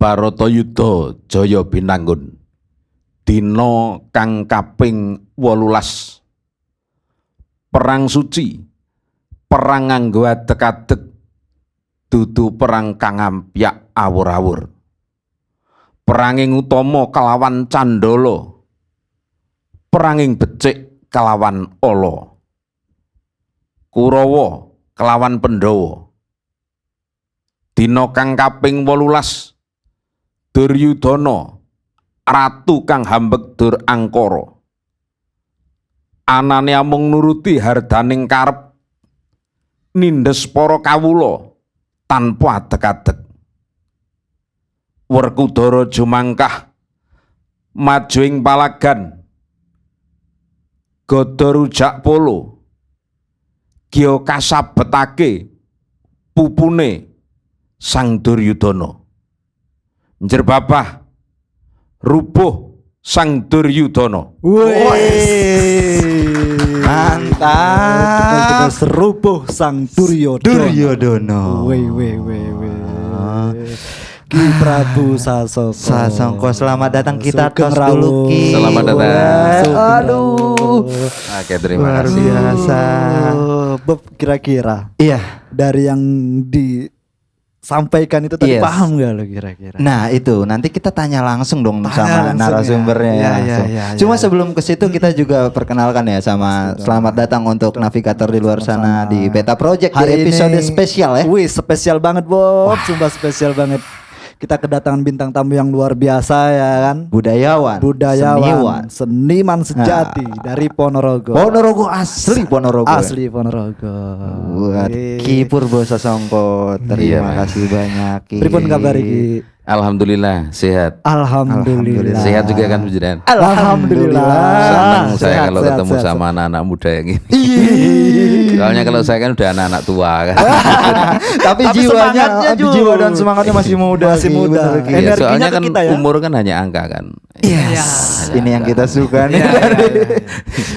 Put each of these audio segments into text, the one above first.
Baratayuda Jaya Binangun dina kang kaping 18 perang suci, perang nganggo adeg-adeg, dudu perang kang ampyak awur-awur. Peranging utama kalawan Candala, peranging becik kalawan Ala, Kurawa kelawan Pandhawa. Dina kang kaping 18 Duryudana ratu kang hambek dur angkara, anane amung nuruti hardaning karep, nindes para kawula tanpa adeg-adeg. Werkudara jumangkah maju ing palagan, gada rujak polo giya kasabetake pupune Sang Duryudana. Njerbabah rubuh Sang Duryudana. Mantap. Serubuh Sang Duryudana. Weh. Ki Prabu Sasongko. Selamat datang, kita Sugeng tos dulu Ki. Selamat datang. Aduh. Oke, terima Luar kasih. biasa. Bob, kira-kira Iya. dari yang disampaikan itu tadi Yes. paham gak lo kira-kira? Nah itu nanti kita tanya langsung dong Tanya sama langsung narasumbernya ya. ya, Iya, langsung. iya, Cuma iya. sebelum ke situ kita juga perkenalkan ya sama selamat datang untuk navigator di luar sana di Beta Project di episode spesial ya. Wih, spesial banget Bob, sumpah spesial banget. Kita kedatangan bintang tamu yang luar biasa ya kan. Budayawan, Seniman sejati dari Ponorogo. Ponorogo asli Ponorogo. Asli Ponorogo. Buat Ki Purbo Sasongko, terima kasih banyak Ki. Pripun kabar iki? Alhamdulillah sehat. Alhamdulillah. Sehat juga kan Pujian? Alhamdulillah. Senang saya Sehat, kalau sehat, ketemu sehat. sama anak-anak muda yang ini. Soalnya kalau saya kan udah anak-anak tua kan. Tapi semangatnya, Ju. jiwa dan semangatnya masih muda. Masih Ki, muda. bener, Ki. Iya, Energinya soalnya ke kan kita ya. umur kan hanya angka kan. Yes, ini yang kita suka nih.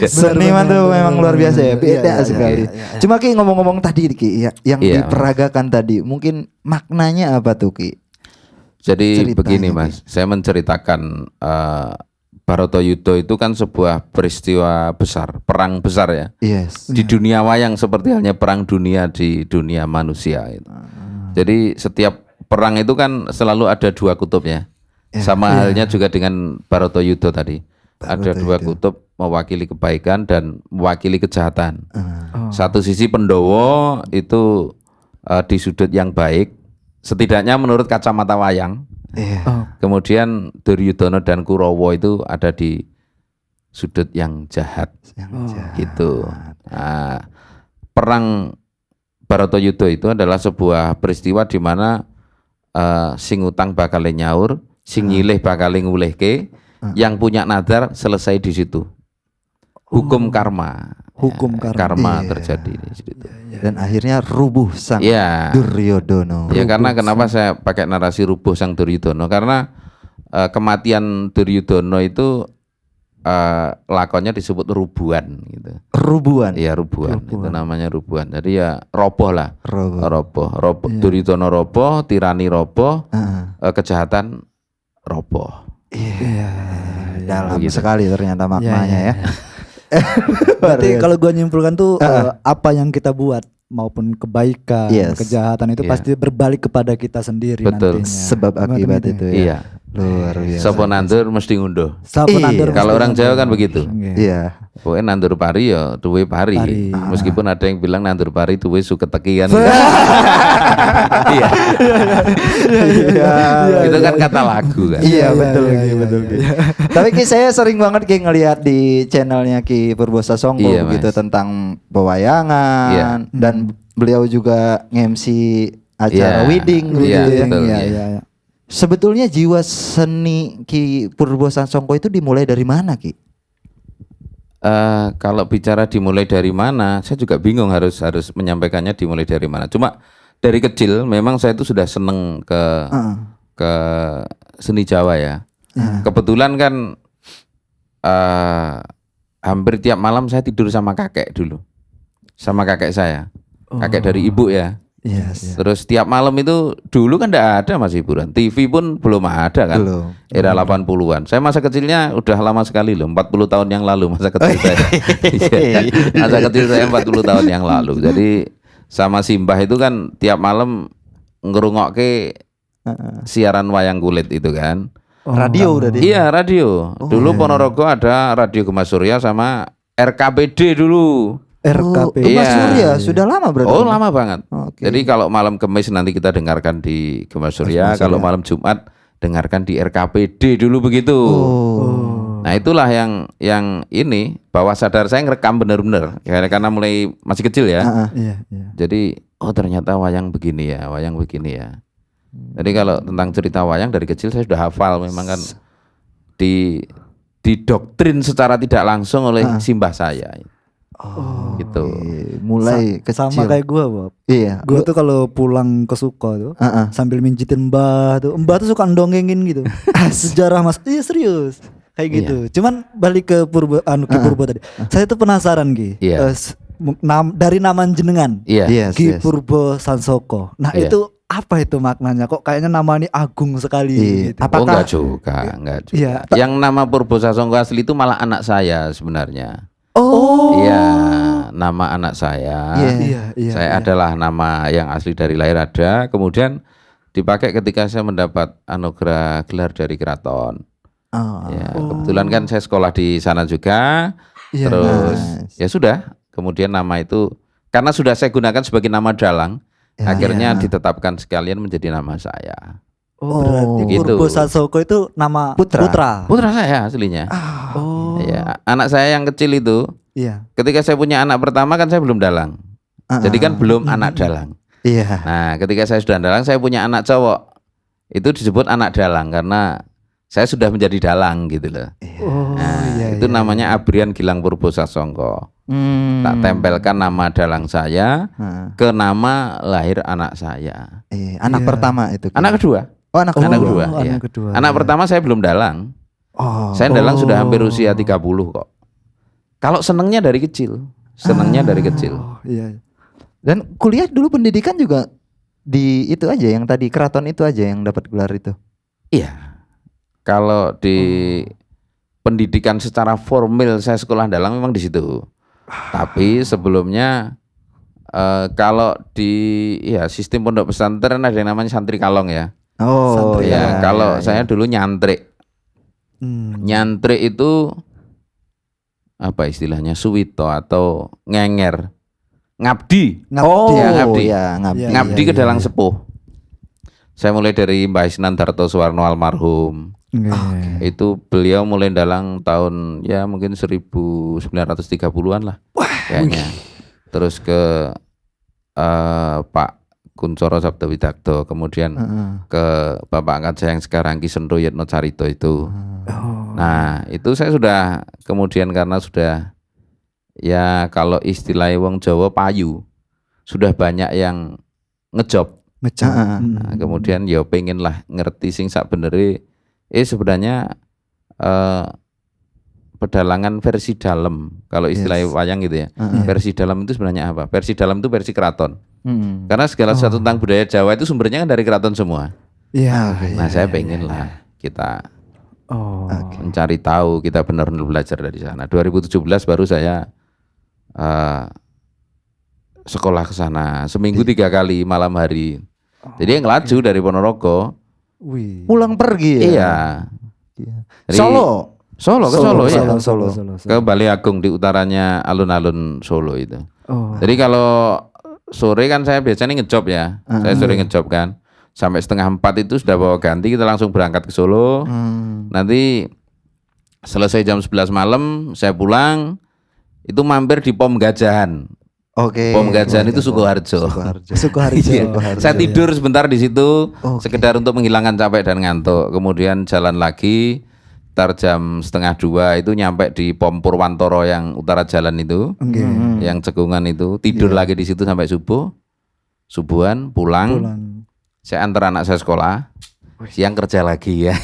Seniman tuh memang luar biasa ya, beda sekali. Cuma Ki ngomong-ngomong tadi Ki, yang Iya. diperagakan tadi, mungkin maknanya apa tuh Ki? Jadi Ceritanya, begini Ki. Mas, saya menceritakan Baratayuda itu kan sebuah peristiwa besar, perang besar ya. Yes. Di dunia wayang seperti halnya perang dunia di dunia manusia itu. Jadi setiap perang itu kan selalu ada dua kutubnya. Sama halnya juga dengan Baratayuda tadi. Ada dua kutub mewakili kebaikan dan mewakili kejahatan. Satu sisi Pandhawa itu di sudut yang baik, setidaknya menurut kacamata wayang. Iya. Kemudian Duryudana dan Kurawa itu ada di sudut yang jahat. Gitu. Nah, perang Baratayuda itu adalah sebuah peristiwa di mana sing utang bakal nyaur, sing nyilih bakal ngulehke, yang punya nadar selesai di situ. Hukum karma. Hukum karma. Terjadi di situ. Dan akhirnya rubuh sang Iya. Duryudana. Ya karena kenapa saya pakai narasi rubuh sang Duryudana? Karena kematian Duryudana itu lakonnya disebut rubuhan gitu. Rubuhan. Iya rubuhan. Itu namanya rubuhan. Jadi ya roboh lah. Roboh. Roboh. Duryudana roboh, tirani roboh, kejahatan roboh. Dalam Begitu. sekali ternyata maknanya ya. Berarti kalau gua nyimpulkan tuh apa yang kita buat maupun kebaikan, Yes. kejahatan itu Iya. pasti berbalik kepada kita sendiri Betul. nantinya. Sebab akibat Benar, itu ya. Iya. Luar biasa. Sopo nandur mesti ngunduh. Sapu Iya. nandur Kalau mesti orang Jawa nandur. kan begitu. Iya. Pokoknya nandur pari ya duwe pari. Pari. Meskipun ada yang bilang nandur pari duwe suketeki kan. Iya. Itu kan kata lagu kan. Iya betul Ki, betul Ki. Tapi Ki saya sering banget Ki ngelihat di channelnya Ki Purbo Sasongko Iya, begitu Mas. tentang pewayangan dan beliau juga nge-MC acara Iya. wedding Iya, gitu ya. betul. Iya. Sebetulnya jiwa seni Ki Purbo Sasongko itu dimulai dari mana Ki? Kalau bicara dimulai dari mana, saya juga bingung harus menyampaikannya dimulai dari mana. Cuma dari kecil memang saya itu sudah seneng ke seni Jawa ya. Kebetulan kan hampir tiap malam saya tidur sama kakek dulu, sama kakek saya, kakek dari ibu ya. Yes. Terus tiap malam itu dulu kan enggak ada Mas hiburan. TV pun belum ada kan. Belum. Era 80-an. Saya masa kecilnya udah lama sekali loh, 40 tahun yang lalu masa kecil saya. Iya, masa kecil saya 40 tahun yang lalu. Jadi sama Simbah itu kan tiap malam ngerungokke siaran wayang kulit itu kan. Radio udah Iya, radio. Dulu Ponorogo ada Radio Gema Surya sama RKPD dulu. RKP. Gema Iya. Surya sudah lama berarti. Oh, lama banget. Oke. Jadi kalau malam Kamis nanti kita dengarkan di Gema Surya, kalau malam Jumat dengarkan di RKPD dulu begitu. Oh. Nah, itulah yang ini bawah sadar saya ngerekam bener-bener karena mulai masih kecil ya. Iya, iya. Jadi ternyata wayang begini ya, wayang begini ya. Jadi kalau tentang cerita wayang dari kecil saya sudah hafal, memang kan didoktrin secara tidak langsung oleh simbah saya. Oh, Gitu. mulai kecil. Sama kayak gua, Bob. Iya. Gua tuh kalau pulang ke Suko tuh sambil minjitin Mbah tuh suka ndongengin gitu. Sejarah Mas. Iya serius. Kayak gitu. Cuman balik ke Ki Purbo tadi. Saya tuh penasaran Ki. Iya. Dari nama jenengan. Iya. Yes, Ki yes. Purbo Sansoko. Nah, Iya. itu apa itu maknanya? Kok kayaknya nama ini agung sekali Iya. gitu. Apakah- enggak juga, enggak juga. Iya. Yang nama Purbo Sasongko asli itu malah anak saya sebenarnya. Oh. Iya, nama anak saya. Iya, iya. Saya iya. adalah nama yang asli dari lahir ada, kemudian dipakai ketika saya mendapat anugerah gelar dari keraton. Oh. Ya, kebetulan kan saya sekolah di sana juga. Iya, Terus ya sudah, kemudian nama itu karena sudah saya gunakan sebagai nama dalang, Ya, akhirnya ya. ditetapkan sekalian menjadi nama saya. Oh, berarti gitu. Purbo Sansoko itu nama Putra. Putra saya aslinya. Oh. Ya, anak saya yang kecil itu, Iya. ketika saya punya anak pertama kan saya belum dalang. Jadi kan belum anak dalang. Iya. Nah, ketika saya sudah dalang, saya punya anak cowok. Itu disebut anak dalang karena saya sudah menjadi dalang gitu loh. Oh, Nah, iya. itu namanya Abrian Gilang Purbo Sasongko. Tak tempelkan nama dalang saya ke nama lahir anak saya. Anak pertama itu. Anak kedua. Oh, anak Anak kedua. kedua. anak iya. kedua, Anak iya. pertama saya belum dalang. Oh. Saya dalang sudah hampir usia 30 kok. Kalau senengnya dari kecil. Senengnya dari kecil. Oh, iya. Dan kuliah dulu pendidikan juga di itu aja yang tadi keraton itu aja yang dapat gelar itu. Iya. Kalau di pendidikan secara formal saya sekolah dalang memang di situ. Tapi sebelumnya kalau di sistem pondok pesantren ada yang namanya santri kalong ya. Oh, Santri. Ya, iya. kalau iya, saya dulu nyantrik. Hmm. Nyantrik itu apa istilahnya? Suwito atau ngenger. Ngabdi. Oh, Ya, ngabdi. ya, ngabdi. Iya, Ngabdi ke iya, dalang iya. sepuh. Saya mulai dari Mbah Isnan Darto Suwarno almarhum. Itu beliau mulai dalang tahun ya mungkin 1930-an lah kayaknya. Terus ke Pak Kuncoro Sabda Widakdo, kemudian ke Bapak angkat saya yang sekarang Ki Sendro Yatno Carito itu. Nah, itu saya sudah kemudian karena sudah ya kalau istilah wong Jawa payu, sudah banyak yang ngejob. Ngecap. Nah, kemudian ya pengen lah ngerti sing sak benere sebenarnya pedalangan versi dalam kalau istilah wayang gitu ya. Versi dalam itu sebenarnya apa? Versi dalam itu versi keraton. Karena segala sesuatu tentang budaya Jawa itu sumbernya kan dari keraton semua. Iya. Nah, saya pengen lah kita mencari tahu, kita benar-benar belajar dari sana. 2017 baru saya sekolah ke sana seminggu 3 kali malam hari. Jadi yang laju dari Ponorogo. Wih. Pulang pergi ya. Iya. Jadi- Solo. Solo ke Solo, ya. Solo. Ke Balai Agung di utaranya alun-alun Solo itu. Oh. Jadi kalau sore kan saya biasanya ngejob ya. Saya sore ngejob kan. Sampai 3:30 itu sudah bawa ganti, kita langsung berangkat ke Solo. Nanti selesai jam 11 malam saya pulang, itu mampir di Pom Gajahan. Oke. Pom Gajahan itu Sukoharjo. Sukoharjo. Iya. Saya tidur sebentar di situ, sekedar untuk menghilangkan capek dan ngantuk. Kemudian jalan lagi, sekitar jam 1:30 itu nyampe di Pom Purwantoro yang utara jalan itu, yang cekungan itu. Tidur lagi di situ sampai subuhan, pulang. Saya antar anak saya sekolah, siang kerja lagi ya.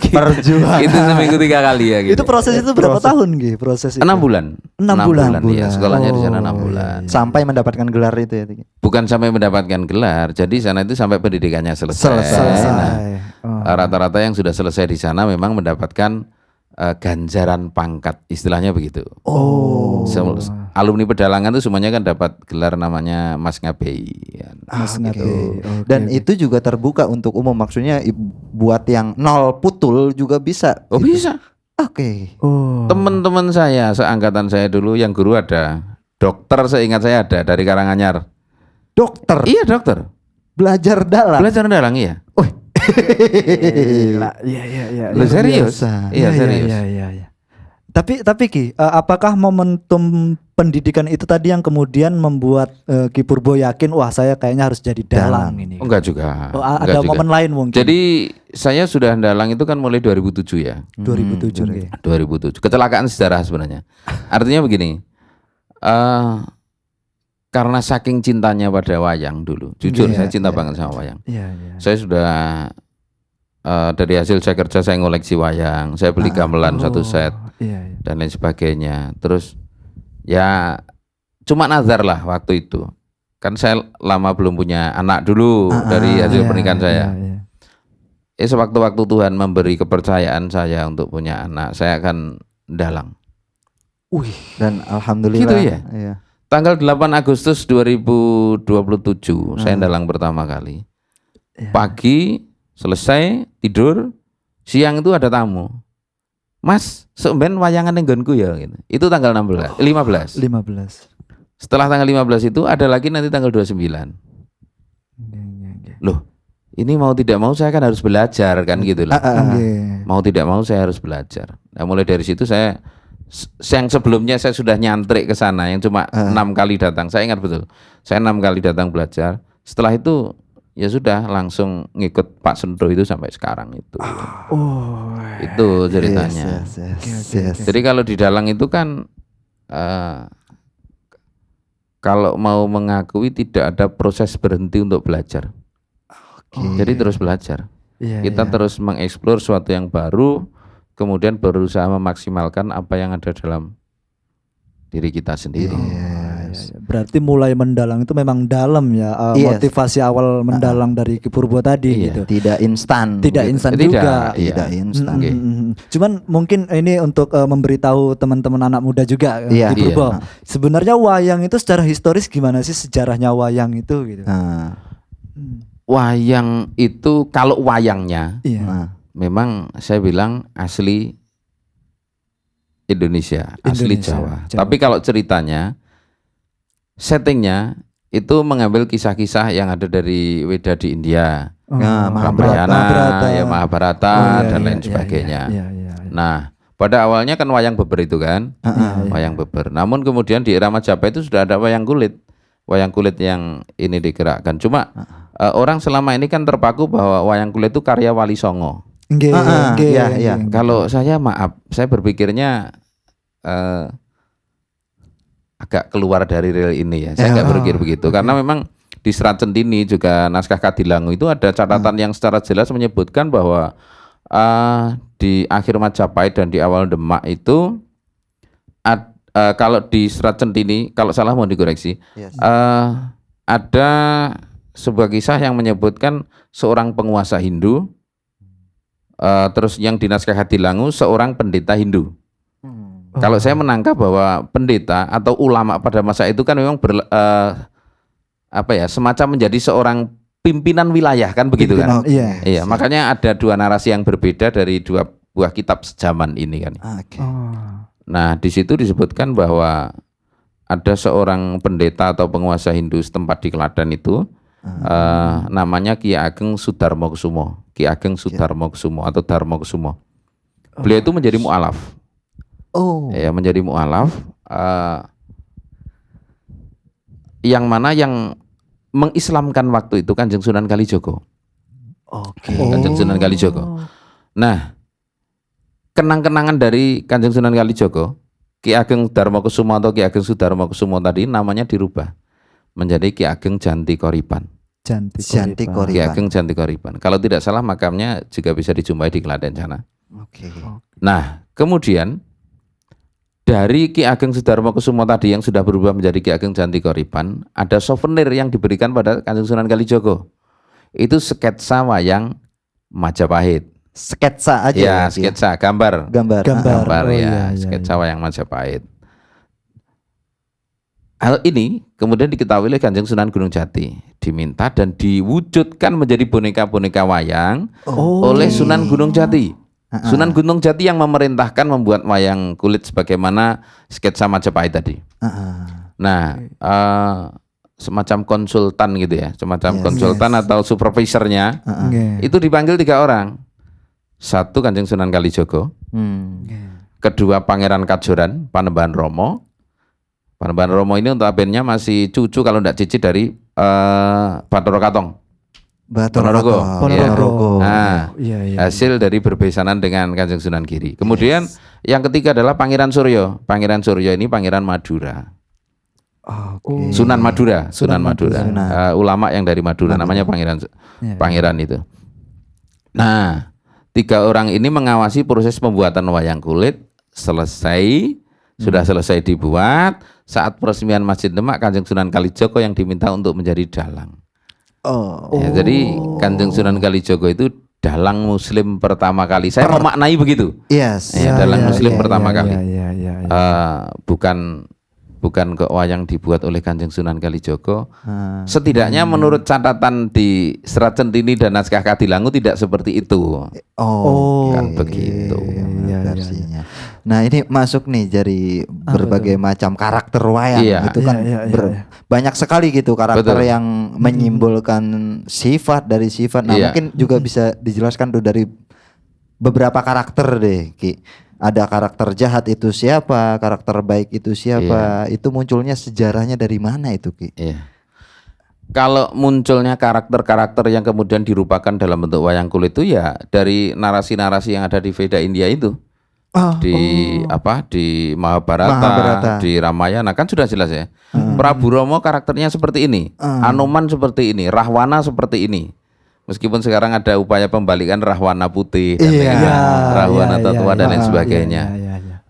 Perjuangan. Itu seminggu 3 kali ya. Gitu. Itu proses itu berapa tahun Ki? Proses itu? 6 bulan. 6 bulan. Ya, sekolahnya di sana 6 Oh, bulan. Sampai mendapatkan gelar itu ya. Tiki? bukan sampai mendapatkan gelar. Jadi sana itu sampai pendidikannya selesai. Nah, rata-rata yang sudah selesai di sana memang mendapatkan ganjaran pangkat, istilahnya begitu. Alumni pedalangan itu semuanya kan dapat gelar namanya Mas Ngabei. Mas Ngabei. Dan itu juga terbuka untuk umum, maksudnya buat yang nol putul juga bisa. Oh bisa. Oke. Teman-teman saya seangkatan saya dulu yang guru ada, dokter seingat saya ada dari Karanganyar. Dokter. Iya dokter. Belajar dalang. Belajar dalang iya. Iya. Lu serius? biasa. Iya serius. Iya. Tapi Ki, apakah momentum pendidikan itu tadi yang kemudian membuat Ki Purbo yakin, wah saya kayaknya harus jadi dalang ini? Enggak juga. Ada Enggak juga. momen lain mungkin. Jadi saya sudah dalang itu kan mulai 2007 ya. 2007 nggih. 2007. Kecelakaan sejarah sebenarnya. Artinya begini. Karena saking cintanya pada wayang dulu. Jujur saya cinta banget sama wayang. Iya. Saya sudah dari hasil saya kerja saya ngoleksi wayang. Saya beli gamelan satu set Iya. dan lain sebagainya. Terus ya cuma nazar lah waktu itu. Kan saya lama belum punya anak dulu dari hasil pernikahan saya. Iya. Sewaktu-waktu Tuhan memberi kepercayaan saya untuk punya anak, saya akan dalang. Dan alhamdulillah. Gitu ya? Iya. Tanggal 8 Agustus 2027 saya dalang pertama kali. Pagi selesai tidur, siang itu ada tamu. Mas, sebenarnya wayangan yang nggonku ya gitu. Itu tanggal 15. 15. Setelah tanggal 15 itu ada lagi nanti tanggal 29. Loh, ini mau tidak mau saya kan harus belajar kan gitu loh. Mau tidak mau saya harus belajar. Nah, mulai dari situ saya yang sebelumnya saya sudah nyantrik ke sana yang cuma 6 kali datang. Saya ingat betul. Saya 6 kali datang belajar. Setelah itu ya sudah langsung ngikut Pak Sendo itu sampai sekarang itu. Itu ceritanya. Yes. Jadi kalau di dalang itu kan kalau mau mengakui tidak ada proses berhenti untuk belajar. Jadi terus belajar. Kita terus mengeksplor sesuatu yang baru, kemudian berusaha memaksimalkan apa yang ada dalam diri kita sendiri. Berarti mulai mendalang itu memang dalam ya, motivasi awal mendalang dari Ki Purbo tadi gitu. Tidak instan. Tidak instan juga. Tidak instan. Cuman mungkin ini untuk memberitahu teman-teman anak muda juga Ki Purbo. Sebenarnya wayang itu secara historis gimana sih sejarahnya wayang itu gitu. Wayang itu kalau wayangnya memang saya bilang asli Indonesia, asli Jawa. Tapi kalau ceritanya, settingnya itu mengambil kisah-kisah yang ada dari Weda di India, Mahabharata dan lain sebagainya. Nah, pada awalnya kan wayang beber itu kan, wayang beber. Namun kemudian di era Majapahit itu sudah ada wayang kulit yang ini digerakkan. Cuma orang selama ini kan terpaku bahwa wayang kulit itu karya Wali Songo. Kalau saya saya berpikirnya agak keluar dari real ini ya. Saya nggak berpikir begitu karena memang di Serat Centini juga naskah Kadilangu itu ada catatan yang secara jelas menyebutkan bahwa di akhir Majapahit dan di awal Demak itu kalau di Serat Centini, kalau salah mau dikoreksi, ada sebuah kisah yang menyebutkan seorang penguasa Hindu. Terus yang di naskah Kadilangu seorang pendeta Hindu. Kalau saya menangkap bahwa pendeta atau ulama pada masa itu kan memang semacam menjadi seorang pimpinan wilayah kan begitu kan? Iya, makanya ada dua narasi yang berbeda dari dua buah kitab sejaman ini kan. Nah, di situ disebutkan bahwa ada seorang pendeta atau penguasa Hindu setempat di Klaten itu namanya Ki Ageng Sudarmokusumo. Ki Ageng Sudarmokusumo atau Darmokusumo. Beliau itu menjadi mu'alaf. Menjadi mu'alaf yang mana yang mengislamkan waktu itu Kanjeng Sunan Kalijogo. Kanjeng Sunan Kalijogo. Nah, kenang-kenangan dari Kanjeng Sunan Kalijogo, Ki Ageng Darmokusumo atau Ki Ageng Sudarmokusumo tadi namanya dirubah menjadi Ki Ageng Janti Koripan. Ki Ageng Janti Koripan. Kalau tidak salah makamnya juga bisa dijumpai di Klaten sana. Nah, kemudian dari Ki Ageng Sudarmokusumo tadi yang sudah berubah menjadi Ki Ageng Jantikoripan, ada souvenir yang diberikan pada Kanjeng Sunan Kalijogo. Itu sketsa wayang Majapahit. Sketsa aja Ya, Ki? sketsa, gambar. Gambar. Gambar. Oh, Ya, iya, sketsa wayang Majapahit. Hal ini kemudian diketahui oleh Kanjeng Sunan Gunung Jati, diminta dan diwujudkan menjadi boneka-boneka wayang oleh Sunan Gunung Jati. Sunan Gunung Jati yang memerintahkan membuat wayang kulit sebagaimana sketsa Majapahit tadi. Nah, semacam konsultan gitu ya, semacam konsultan atau supervisornya, itu dipanggil 3 orang. Satu Kanjeng Sunan Kalijogo, kedua Pangeran Kajoran, Panembahan Romo. Panembahan Romo ini untuk abennya masih cucu kalau tidak cicit dari Bathara Katong. Ponorogo. Ponorogo. Nah, hasil dari berbesanan dengan Kanjeng Sunan Giri. Kemudian yang ketiga adalah Pangeran Suryo. Pangeran Suryo ini Pangeran Madura. Sunan Madura, Sunan Madura. Ulama yang dari Madura namanya Pangeran itu. Nah, 3 orang ini mengawasi proses pembuatan wayang kulit sudah selesai dibuat. Saat peresmian Masjid Demak, Kanjeng Sunan Kalijogo yang diminta untuk menjadi dalang. Jadi Kanjeng Sunan Kalijogo itu dalang Muslim pertama kali. Saya memaknai begitu. Dalang Muslim pertama kali. Bukan kok wayang dibuat oleh Kanjeng Sunan Kalijogo. Setidaknya menurut catatan di Serat Centini dan Naskah Kadilangu tidak seperti itu. Kan begitu. Versinya. Nah, ini masuk nih dari berbagai macam karakter wayang itu kan banyak sekali gitu karakter yang menyimbolkan sifat dari sifat. Nah, mungkin juga bisa dijelaskan tuh dari beberapa karakter deh, Ki. Ada karakter jahat itu siapa, karakter baik itu siapa, itu munculnya sejarahnya dari mana itu, Ki? Kalau munculnya karakter-karakter yang kemudian dirupakan dalam bentuk wayang kulit itu ya dari narasi-narasi yang ada di Veda India itu. Di Mahabharata, di Ramayana kan sudah jelas ya. Prabu Rama karakternya seperti ini, Anoman seperti ini, Rahwana seperti ini. Meskipun sekarang ada upaya pembalikan Rahwana putih dan Rahwana tua dan lain sebagainya.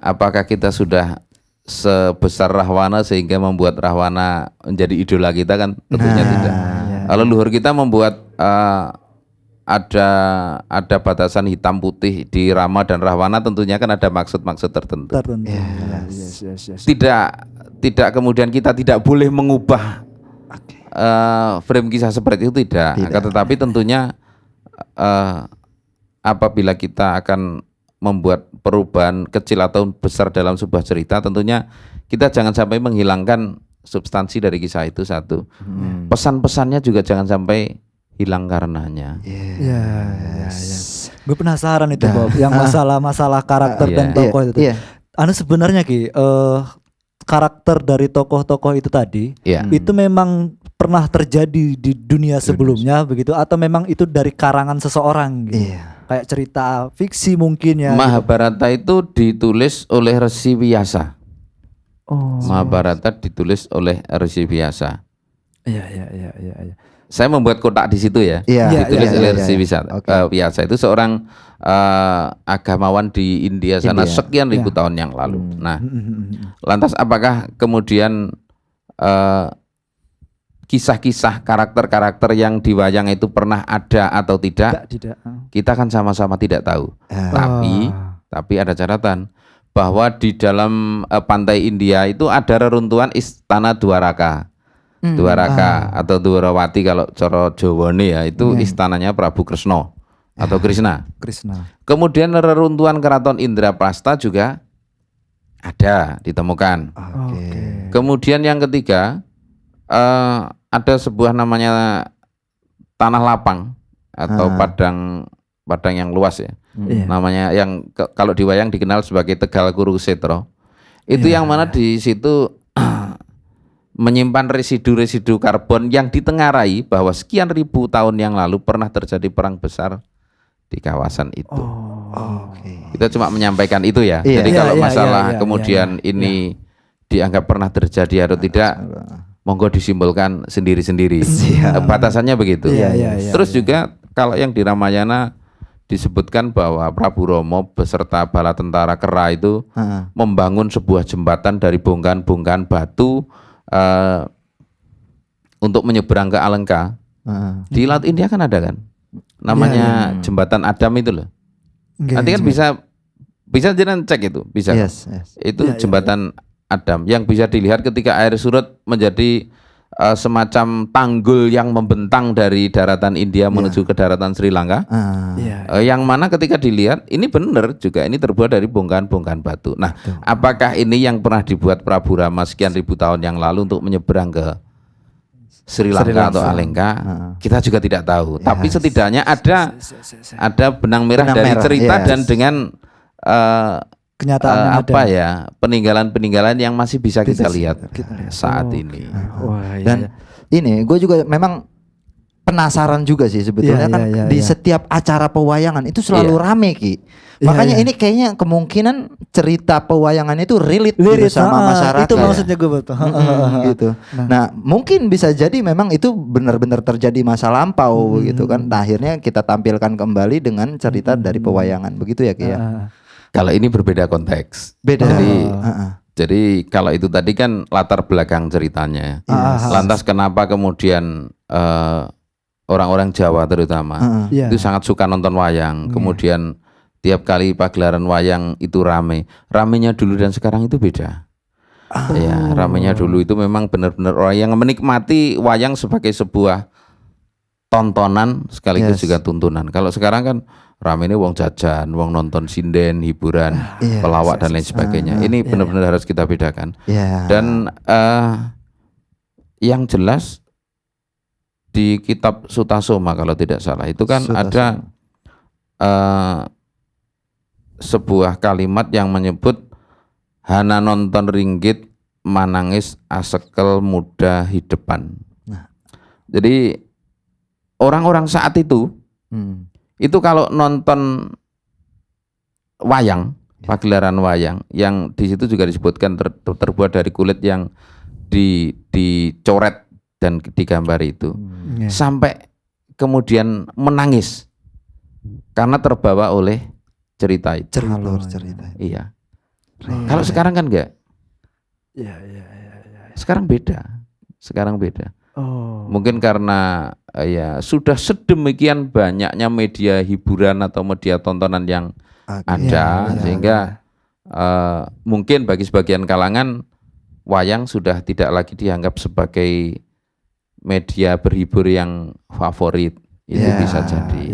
Apakah kita sudah sebesar Rahwana sehingga membuat Rahwana menjadi idola kita kan? Tentunya tidak. Kalau luhur kita membuat ada batasan hitam putih di Rama dan Rahwana, tentunya kan ada maksud-maksud tertentu. Tidak kemudian kita tidak boleh mengubah frame kisah seperti itu tidak. Tetapi tentunya apabila kita akan membuat perubahan kecil atau besar dalam sebuah cerita, tentunya kita jangan sampai menghilangkan substansi dari kisah itu satu. Pesan-pesannya juga jangan sampai hilang karenanya. Gue penasaran itu Bob, yang masalah karakter dan tokoh itu. Sebenarnya Ki, karakter dari tokoh-tokoh itu tadi, itu memang pernah terjadi di dunia sebelumnya begitu, atau memang itu dari karangan seseorang gitu? Kayak cerita fiksi mungkin ya. Mahabharata itu ditulis oleh Resi Vyasa. Mahabharata ditulis oleh Resi Vyasa. Saya membuat kotak di situ ya. Ditulis oleh Resi Vyasa itu seorang agamawan di India sana sekian ribu tahun yang lalu. Nah, lantas apakah kemudian kisah-kisah karakter-karakter yang di wayang itu pernah ada atau tidak? Kita kan sama-sama tidak tahu. Tapi ada catatan bahwa di dalam pantai India itu ada reruntuhan istana Dwaraka. Dwaraka atau Dwarawati kalau coro Jawane ya, itu istananya Prabu Kresna atau Krishna. Kemudian reruntuhan keraton Indraprasta juga ada ditemukan. Kemudian yang ketiga ada sebuah namanya tanah lapang atau padang yang luas ya. Namanya yang kalau di wayang dikenal sebagai Tegal Kurukshetra. Itu yang mana di situ menyimpan residu-residu karbon yang ditengarai bahwa sekian ribu tahun yang lalu pernah terjadi perang besar di kawasan itu. Kita cuma menyampaikan itu ya. Jadi kalau masalah kemudian ini dianggap pernah terjadi atau tidak, monggo disimpulkan sendiri-sendiri. Batasannya begitu. Terus juga kalau yang di Ramayana disebutkan bahwa Prabu Romo beserta bala tentara Kera itu membangun sebuah jembatan dari bongkahan-bongkahan batu untuk menyeberang ke Alengka. Di Laut India kan ada kan, namanya jembatan Adam itu loh. Nanti kan bisa jangan cek itu, bisa. Yes. Itu jembatan Adam yang bisa dilihat ketika air surut menjadi semacam tanggul yang membentang dari daratan India menuju ke daratan Sri Lanka. Yang mana ketika dilihat ini benar juga ini terbuat dari bongkahan-bongkahan batu. Nah, apakah ini yang pernah dibuat Prabu Rama sekian ribu tahun yang lalu untuk menyeberang ke Sri Lanka atau Alengka? Kita juga tidak tahu. Tapi setidaknya ada benang merah dari cerita dan dengan kenyataan apa ya peninggalan-peninggalan yang masih bisa kita lihat saat ini. Dan ini gue juga memang penasaran juga sih sebetulnya di setiap acara pewayangan itu selalu rame Ki. Makanya ini kayaknya kemungkinan cerita pewayangan itu relate gitu sama masyarakat. Itu maksudnya gue betul. Gitu. Nah mungkin bisa jadi memang itu benar-benar terjadi masa lampau gitu kan. Nah, akhirnya kita tampilkan kembali dengan cerita dari pewayangan begitu ya Ki ya. Kalau ini berbeda konteks. Beda. Jadi kalau itu tadi kan latar belakang ceritanya. Lantas kenapa kemudian orang-orang Jawa terutama itu sangat suka nonton wayang. Kemudian tiap kali pagelaran wayang itu rame. Ramenya dulu dan sekarang itu beda. Ya, ramenya dulu itu memang benar-benar orang yang menikmati wayang sebagai sebuah tontonan sekaligus juga tuntunan. Kalau sekarang kan rame ini wong jajan, wong nonton sinden, hiburan, pelawak dan lain sebagainya. Ini benar-benar harus kita bedakan. Dan yang jelas di kitab Sutasoma kalau tidak salah itu kan ada sebuah kalimat yang menyebut hana nonton ringgit manangis asekel muda hidepan. Jadi orang-orang saat itu kalau nonton wayang, pagelaran wayang yang di situ juga disebutkan terbuat dari kulit yang dicoret dan digambar itu, sampai kemudian menangis karena terbawa oleh cerita itu. Iya. Kalau sekarang kan enggak. Sekarang beda. Mungkin karena ya sudah sedemikian banyaknya media hiburan atau media tontonan yang ada sehingga mungkin bagi sebagian kalangan wayang sudah tidak lagi dianggap sebagai media berhibur yang favorit. Itu bisa jadi.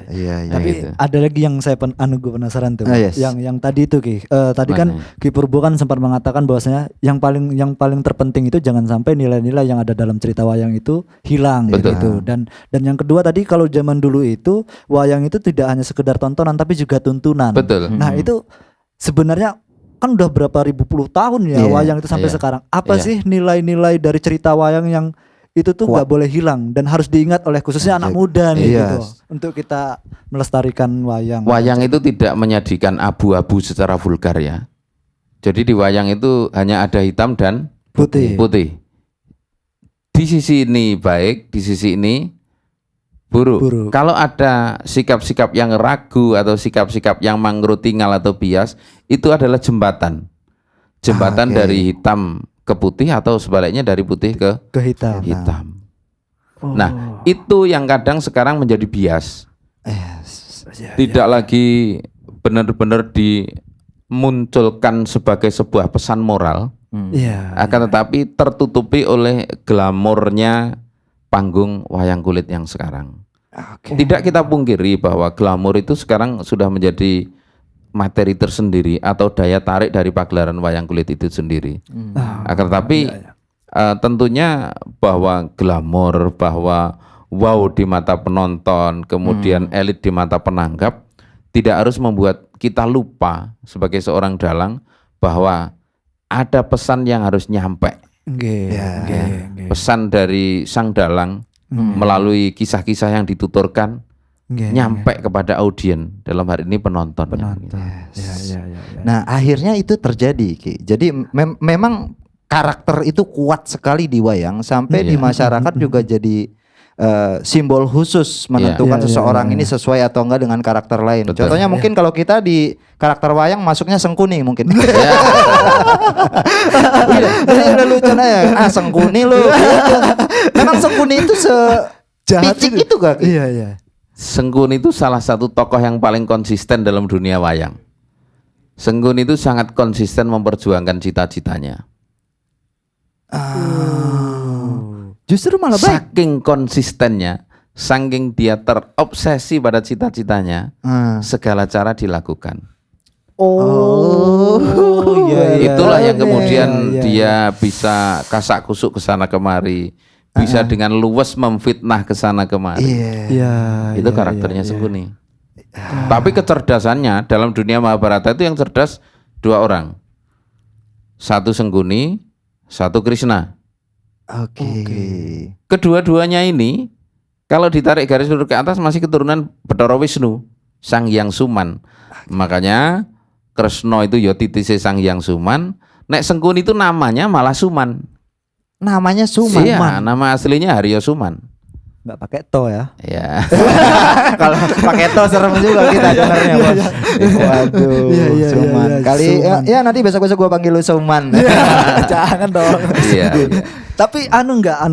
Tapi gitu. ada lagi yang saya gue penasaran tuh. Yang tadi itu Ki. Tadi kan Ki Purbo kan sempat mengatakan bahwasanya yang paling terpenting itu jangan sampai nilai-nilai yang ada dalam cerita wayang itu hilang gitu. Dan yang kedua tadi kalau zaman dulu itu wayang itu tidak hanya sekedar tontonan tapi juga tuntunan. Betul. Nah, itu sebenarnya kan udah berapa ribu puluh tahun ya wayang itu sampai sekarang. Apa sih nilai-nilai dari cerita wayang yang itu tuh nggak boleh hilang dan harus diingat oleh khususnya anak muda nih gitu untuk kita melestarikan wayang. Wayang itu tidak menyajikan abu-abu secara vulgar ya. Jadi di wayang itu hanya ada hitam dan putih. Di sisi ini baik, di sisi ini buruk. Kalau ada sikap-sikap yang ragu atau sikap-sikap yang mangrutingal atau bias, itu adalah jembatan dari hitam ke putih atau sebaliknya dari putih ke hitam. Nah, itu yang kadang sekarang menjadi bias. Tidak lagi benar-benar dimunculkan sebagai sebuah pesan moral. Akan tetapi tertutupi oleh glamornya panggung wayang kulit yang sekarang. Tidak kita pungkiri bahwa glamor itu sekarang sudah menjadi materi tersendiri atau daya tarik dari pagelaran wayang kulit itu sendiri. Akan tetapi tentunya bahwa glamor, bahwa wow di mata penonton, kemudian elit di mata penanggap tidak harus membuat kita lupa sebagai seorang dalang bahwa ada pesan yang harus nyampe. Pesan dari sang dalang melalui kisah-kisah yang dituturkan nyampe kepada audien, dalam hal ini penonton. Nah, akhirnya itu terjadi Ki. Jadi memang karakter itu kuat sekali di wayang sampai di masyarakat juga jadi simbol khusus menentukan seseorang ini sesuai atau enggak dengan karakter lain. Betul. Contohnya mungkin kalau kita di karakter wayang masuknya Sengkuni mungkin. Jadi udah lucu ya. Sengkuni lu. Memang Sengkuni itu Jahat picik itu gak? Iya. Sengkuni itu salah satu tokoh yang paling konsisten dalam dunia wayang. Sengkuni itu sangat konsisten memperjuangkan cita-citanya. Justru malah baik. Saking konsistennya, saking dia terobsesi pada cita-citanya, segala cara dilakukan. Itulah yang kemudian dia bisa kasak kusuk ke sana kemari, bisa dengan luwes memfitnah ke sana kemari. Itu karakternya Sengkuni. Tapi kecerdasannya dalam dunia Mahabharata itu yang cerdas 2 orang. Satu Sengkuni, satu Krishna. Kedua-duanya ini kalau ditarik garis lurus ke atas masih keturunan Bathara Wisnu, Sang Hyang Suman. Makanya Kresna itu ya titise Sang Hyang Suman, nek Sengkuni itu namanya malah Suman. Namanya Suman. Iya, nama aslinya Haryo Suman. Nggak pakai to ya. Ya. Kalau pakai to serem juga kita dengarnya, Bos. Waduh, Suman. Kali ya nanti besok-besok gua panggil lu Suman. Jangan dong. Iya. Tapi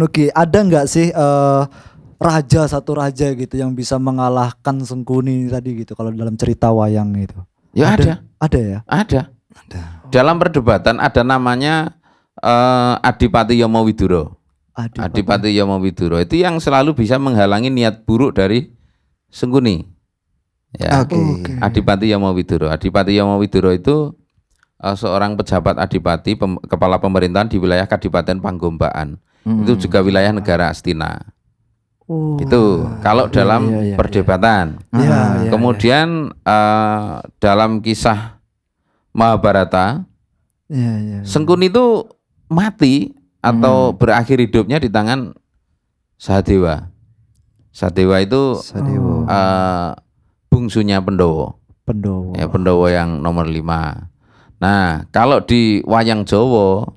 Ki, ada nggak sih satu raja gitu yang bisa mengalahkan Sengkuni tadi gitu kalau dalam cerita wayang gitu? Ya ada. Ada ya? Ada. Dalam perdebatan ada namanya Adipati Yomowidura. Adipati Yomowidura itu yang selalu bisa menghalangi niat buruk dari Sengkuni. Ya. Adipati Yomowidura. Adipati Yomowidura itu seorang pejabat adipati, kepala pemerintahan di wilayah Kadipaten Panggombaan. Itu juga wilayah negara Astina. Itu kalau dalam perdebatan. Kemudian dalam kisah Mahabharata, Sengkuni itu mati atau berakhir hidupnya di tangan Sahadewa. Sahadewa itu bungsunya Pandhawa. Ya, Pandhawa yang nomor 5. Nah, kalau di wayang Jawa,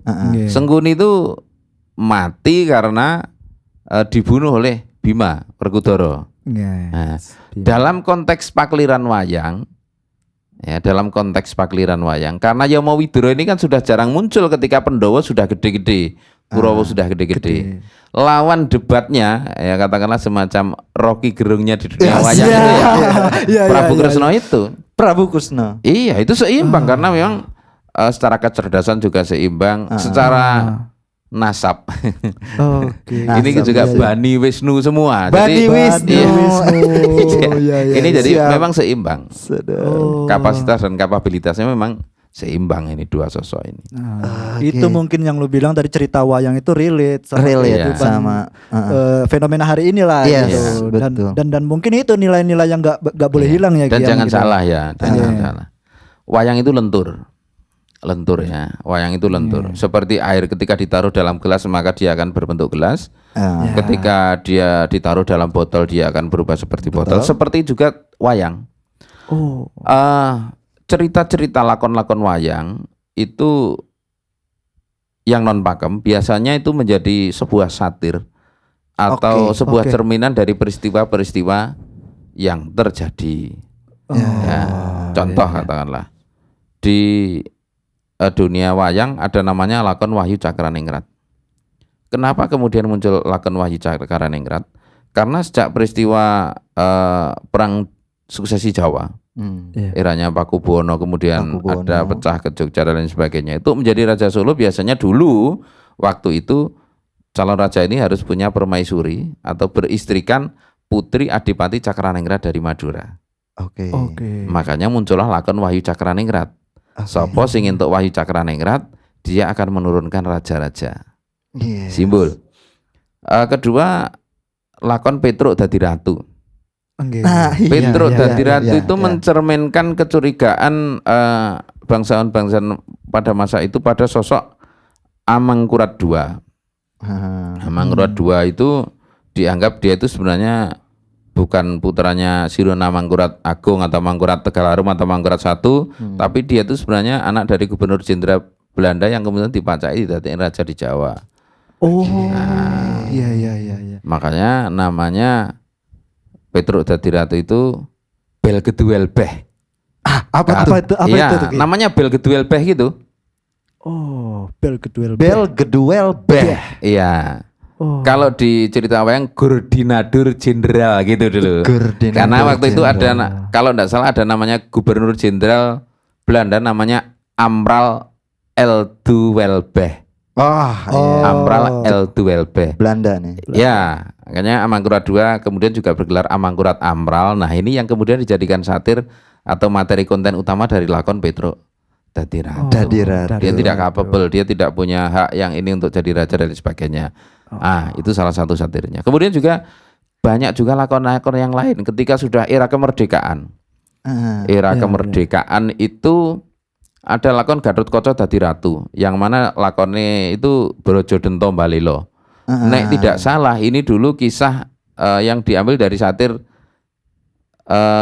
Sengkuni itu mati karena dibunuh oleh Bima Werkudara. Nah, dalam konteks pakliran wayang, karena Yomowidura ini kan sudah jarang muncul ketika Pandhawa sudah gede-gede, Kurawa sudah gede-gede. Lawan debatnya, ya katakanlah semacam Rocky Gerungnya di dunia wayang itu ya, Prabu Kresna itu. Prabu Kresna. Iya, itu seimbang karena memang secara kecerdasan juga seimbang, secara nasab. Ini juga Bani Wisnu semua. Bani Wisnu. Ini jadi memang seimbang. Kapasitas dan kapabilitasnya memang seimbang ini dua sosok ini. Itu mungkin yang lu bilang tadi cerita wayang itu relate sama fenomena hari inilah gitu. Dan mungkin itu nilai-nilai yang nggak boleh hilang ya. Dan jangan salah ya, jangan salah. Wayang itu lentur ya, wayang itu lentur. Seperti air ketika ditaruh dalam gelas maka dia akan berbentuk gelas. Ketika dia ditaruh dalam botol dia akan berubah seperti botol. Seperti juga wayang. Cerita-cerita lakon-lakon wayang itu yang non pakem biasanya itu menjadi sebuah satir atau sebuah cerminan dari peristiwa-peristiwa yang terjadi. Contoh katakanlah di dunia wayang ada namanya lakon Wahyu Cakraningrat. Kenapa kemudian muncul lakon Wahyu Cakraningrat? Karena sejak peristiwa perang suksesi Jawa, eranya Pakubuwono, kemudian ada pecah ke Jogja dan lain sebagainya, itu menjadi Raja Solo biasanya dulu waktu itu calon raja ini harus punya permaisuri atau beristrikan putri Adipati Cakraningrat dari Madura. Makanya muncullah lakon Wahyu Cakraningrat. Sopo sing entuk Wahyu Cakraningrat, dia akan menurunkan raja-raja. Simbol. Kedua, lakon Petruk dadi ratu. Petruk dadi ratu itu mencerminkan kecurigaan bangsawan-bangsawan pada masa itu pada sosok Amangkurat II. Amangkurat II itu dianggap dia itu sebenarnya bukan putranya Sirona Mangkurat Agung atau Mangkurat Tegalarum atau Mangkurat I, tapi dia itu sebenarnya anak dari Gubernur Jenderal Belanda yang kemudian dipacai jadi raja di Jawa. Oh. Iya iya iya iya. Makanya namanya Petruk dadi ratu itu bel geduel beh. Apa itu? Apa Iya, itu tuh, Ki? namanya bel geduel beh gitu. Oh, bel geduel. Bel geduel beh. Iya. Oh. Kalau di cerita wayang Gurdinadur Jenderal gitu dulu. Gurdinadur Karena waktu itu ada Jenderal. kalau enggak salah ada namanya Gubernur Jenderal Belanda namanya Amral L. Duwelbeh. Iya. Amral L. Duwelbeh. Belanda nih. Ya, makanya Amangkurat II kemudian juga bergelar Amangkurat Amral. Nah, ini yang kemudian dijadikan satir atau materi konten utama dari lakon Petruk dadi ratu. Dadi ratu. Dia tidak capable, dia tidak punya hak yang ini untuk jadi raja dan sebagainya. Itu salah satu satirnya. Kemudian juga banyak juga lakon-lakon yang lain ketika sudah era kemerdekaan. Era kemerdekaan itu ada lakon Gatotkaca dadi ratu, yang mana lakonnya itu Brajadenta Mbalelo. Nek tidak salah, ini dulu kisah yang diambil dari satir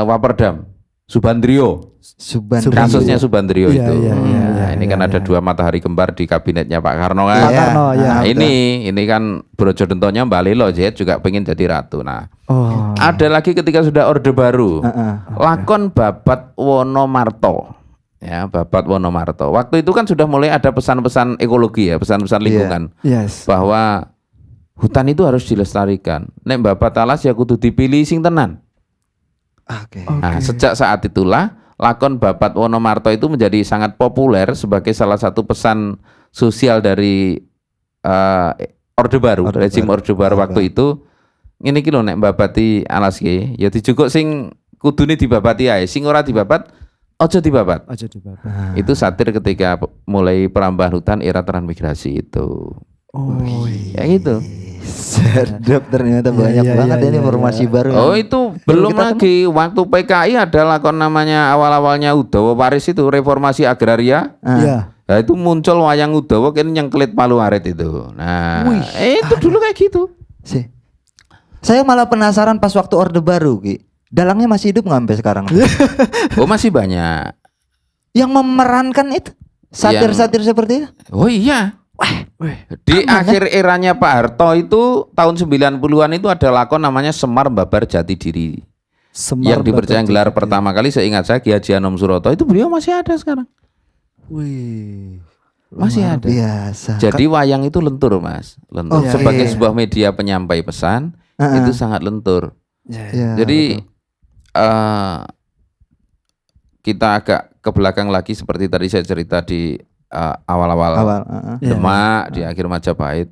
Waperdam Subandrio. Kasusnya Subandrio Iya, itu. iya, iya, Ini kan ada dua matahari kembar di kabinetnya Pak Karno Pak kan. Karno, ya. Nah, ini kan Brojodentonya Mbalelo juga pengen jadi ratu. Nah, ada lagi ketika sudah Orde Baru. Lakon Babat Wonomarto. Ya, Babat Wonomarto. Waktu itu kan sudah mulai ada pesan-pesan ekologi ya, pesan-pesan lingkungan. Yes. Bahwa hutan itu harus dilestarikan. Nek Babat alas ya kudu dipilih sing tenan. Nah, sejak saat itulah lakon Babat Wonomarto itu menjadi sangat populer sebagai salah satu pesan sosial dari Orde Baru, rezim Orde Baru waktu itu. Ini ki lho nek babati alas ki, ya dijukuk sing kudune dibabati ae, sing ora dibabat aja dibabat. Aja dibabat. Itu satir ketika mulai perambahan hutan era transmigrasi itu. Ya gitu. Sedap ternyata banyak banget ini informasi baru. Oh itu belum lagi waktu PKI ada lakon namanya awal-awalnya Udawa Waris itu reformasi agraria. Iya. Nah itu muncul wayang Udawa kan yang kelit palu arit itu. Nah itu dulu kayak gitu. Sih. Saya malah penasaran pas waktu Orde Baru, Ki. Dalangnya masih hidup nggak sampai sekarang? Oh masih banyak. Yang memerankan itu satir-satir seperti itu? Oh iya. Di akhir eranya Pak Harto itu tahun 90-an itu ada lakon namanya Semar Babar Jati Diri. Yang dipercaya gelar pertama kali seingat saya Ki Haji Anom Suroto itu beliau masih ada sekarang. Wih. Masih ada. Biasa. Jadi wayang itu lentur Mas. Lentur. Sebagai sebuah media penyampai pesan itu sangat lentur. Jadi kita agak ke belakang lagi seperti tadi saya cerita di awal-awal Demak di akhir Majapahit.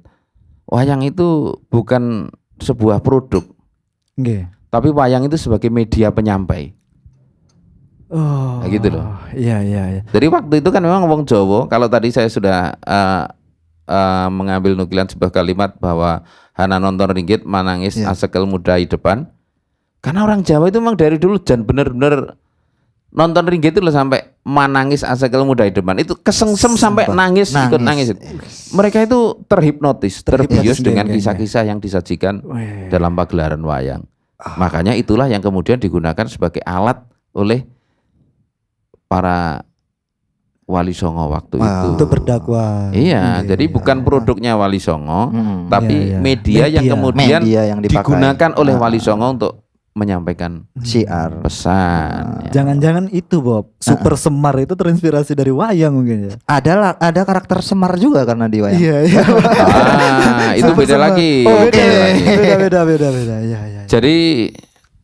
Wayang itu bukan sebuah produk. Tapi wayang itu sebagai media penyampai. Nah, gitu loh. Iya. Jadi waktu itu kan memang wong Jawa, kalau tadi saya sudah mengambil nukilan sebuah kalimat bahwa hana nonton ringgit manangis asekel muda di depan. Karena orang Jawa itu memang dari dulu dan bener-bener nonton ringgit itu loh sampai manangis asekel muda di depan. Itu kesengsem sampai nangis, ikut nangis. Mereka itu terhipnotis, terbius dengan kisah-kisah yang disajikan dalam pagelaran wayang. Makanya itulah yang kemudian digunakan sebagai alat oleh para Wali Songo waktu itu. Untuk berdakwah. Iya, jadi bukan produknya Wali Songo, tapi media yang kemudian digunakan oleh Wali Songo untuk menyampaikan syiar pesan. Jangan-jangan itu Bob, Super Semar itu terinspirasi dari wayang mungkin ya. Ada karakter Semar juga karena di wayang. Iya. Itu beda lagi. Oh, beda. Iya. Jadi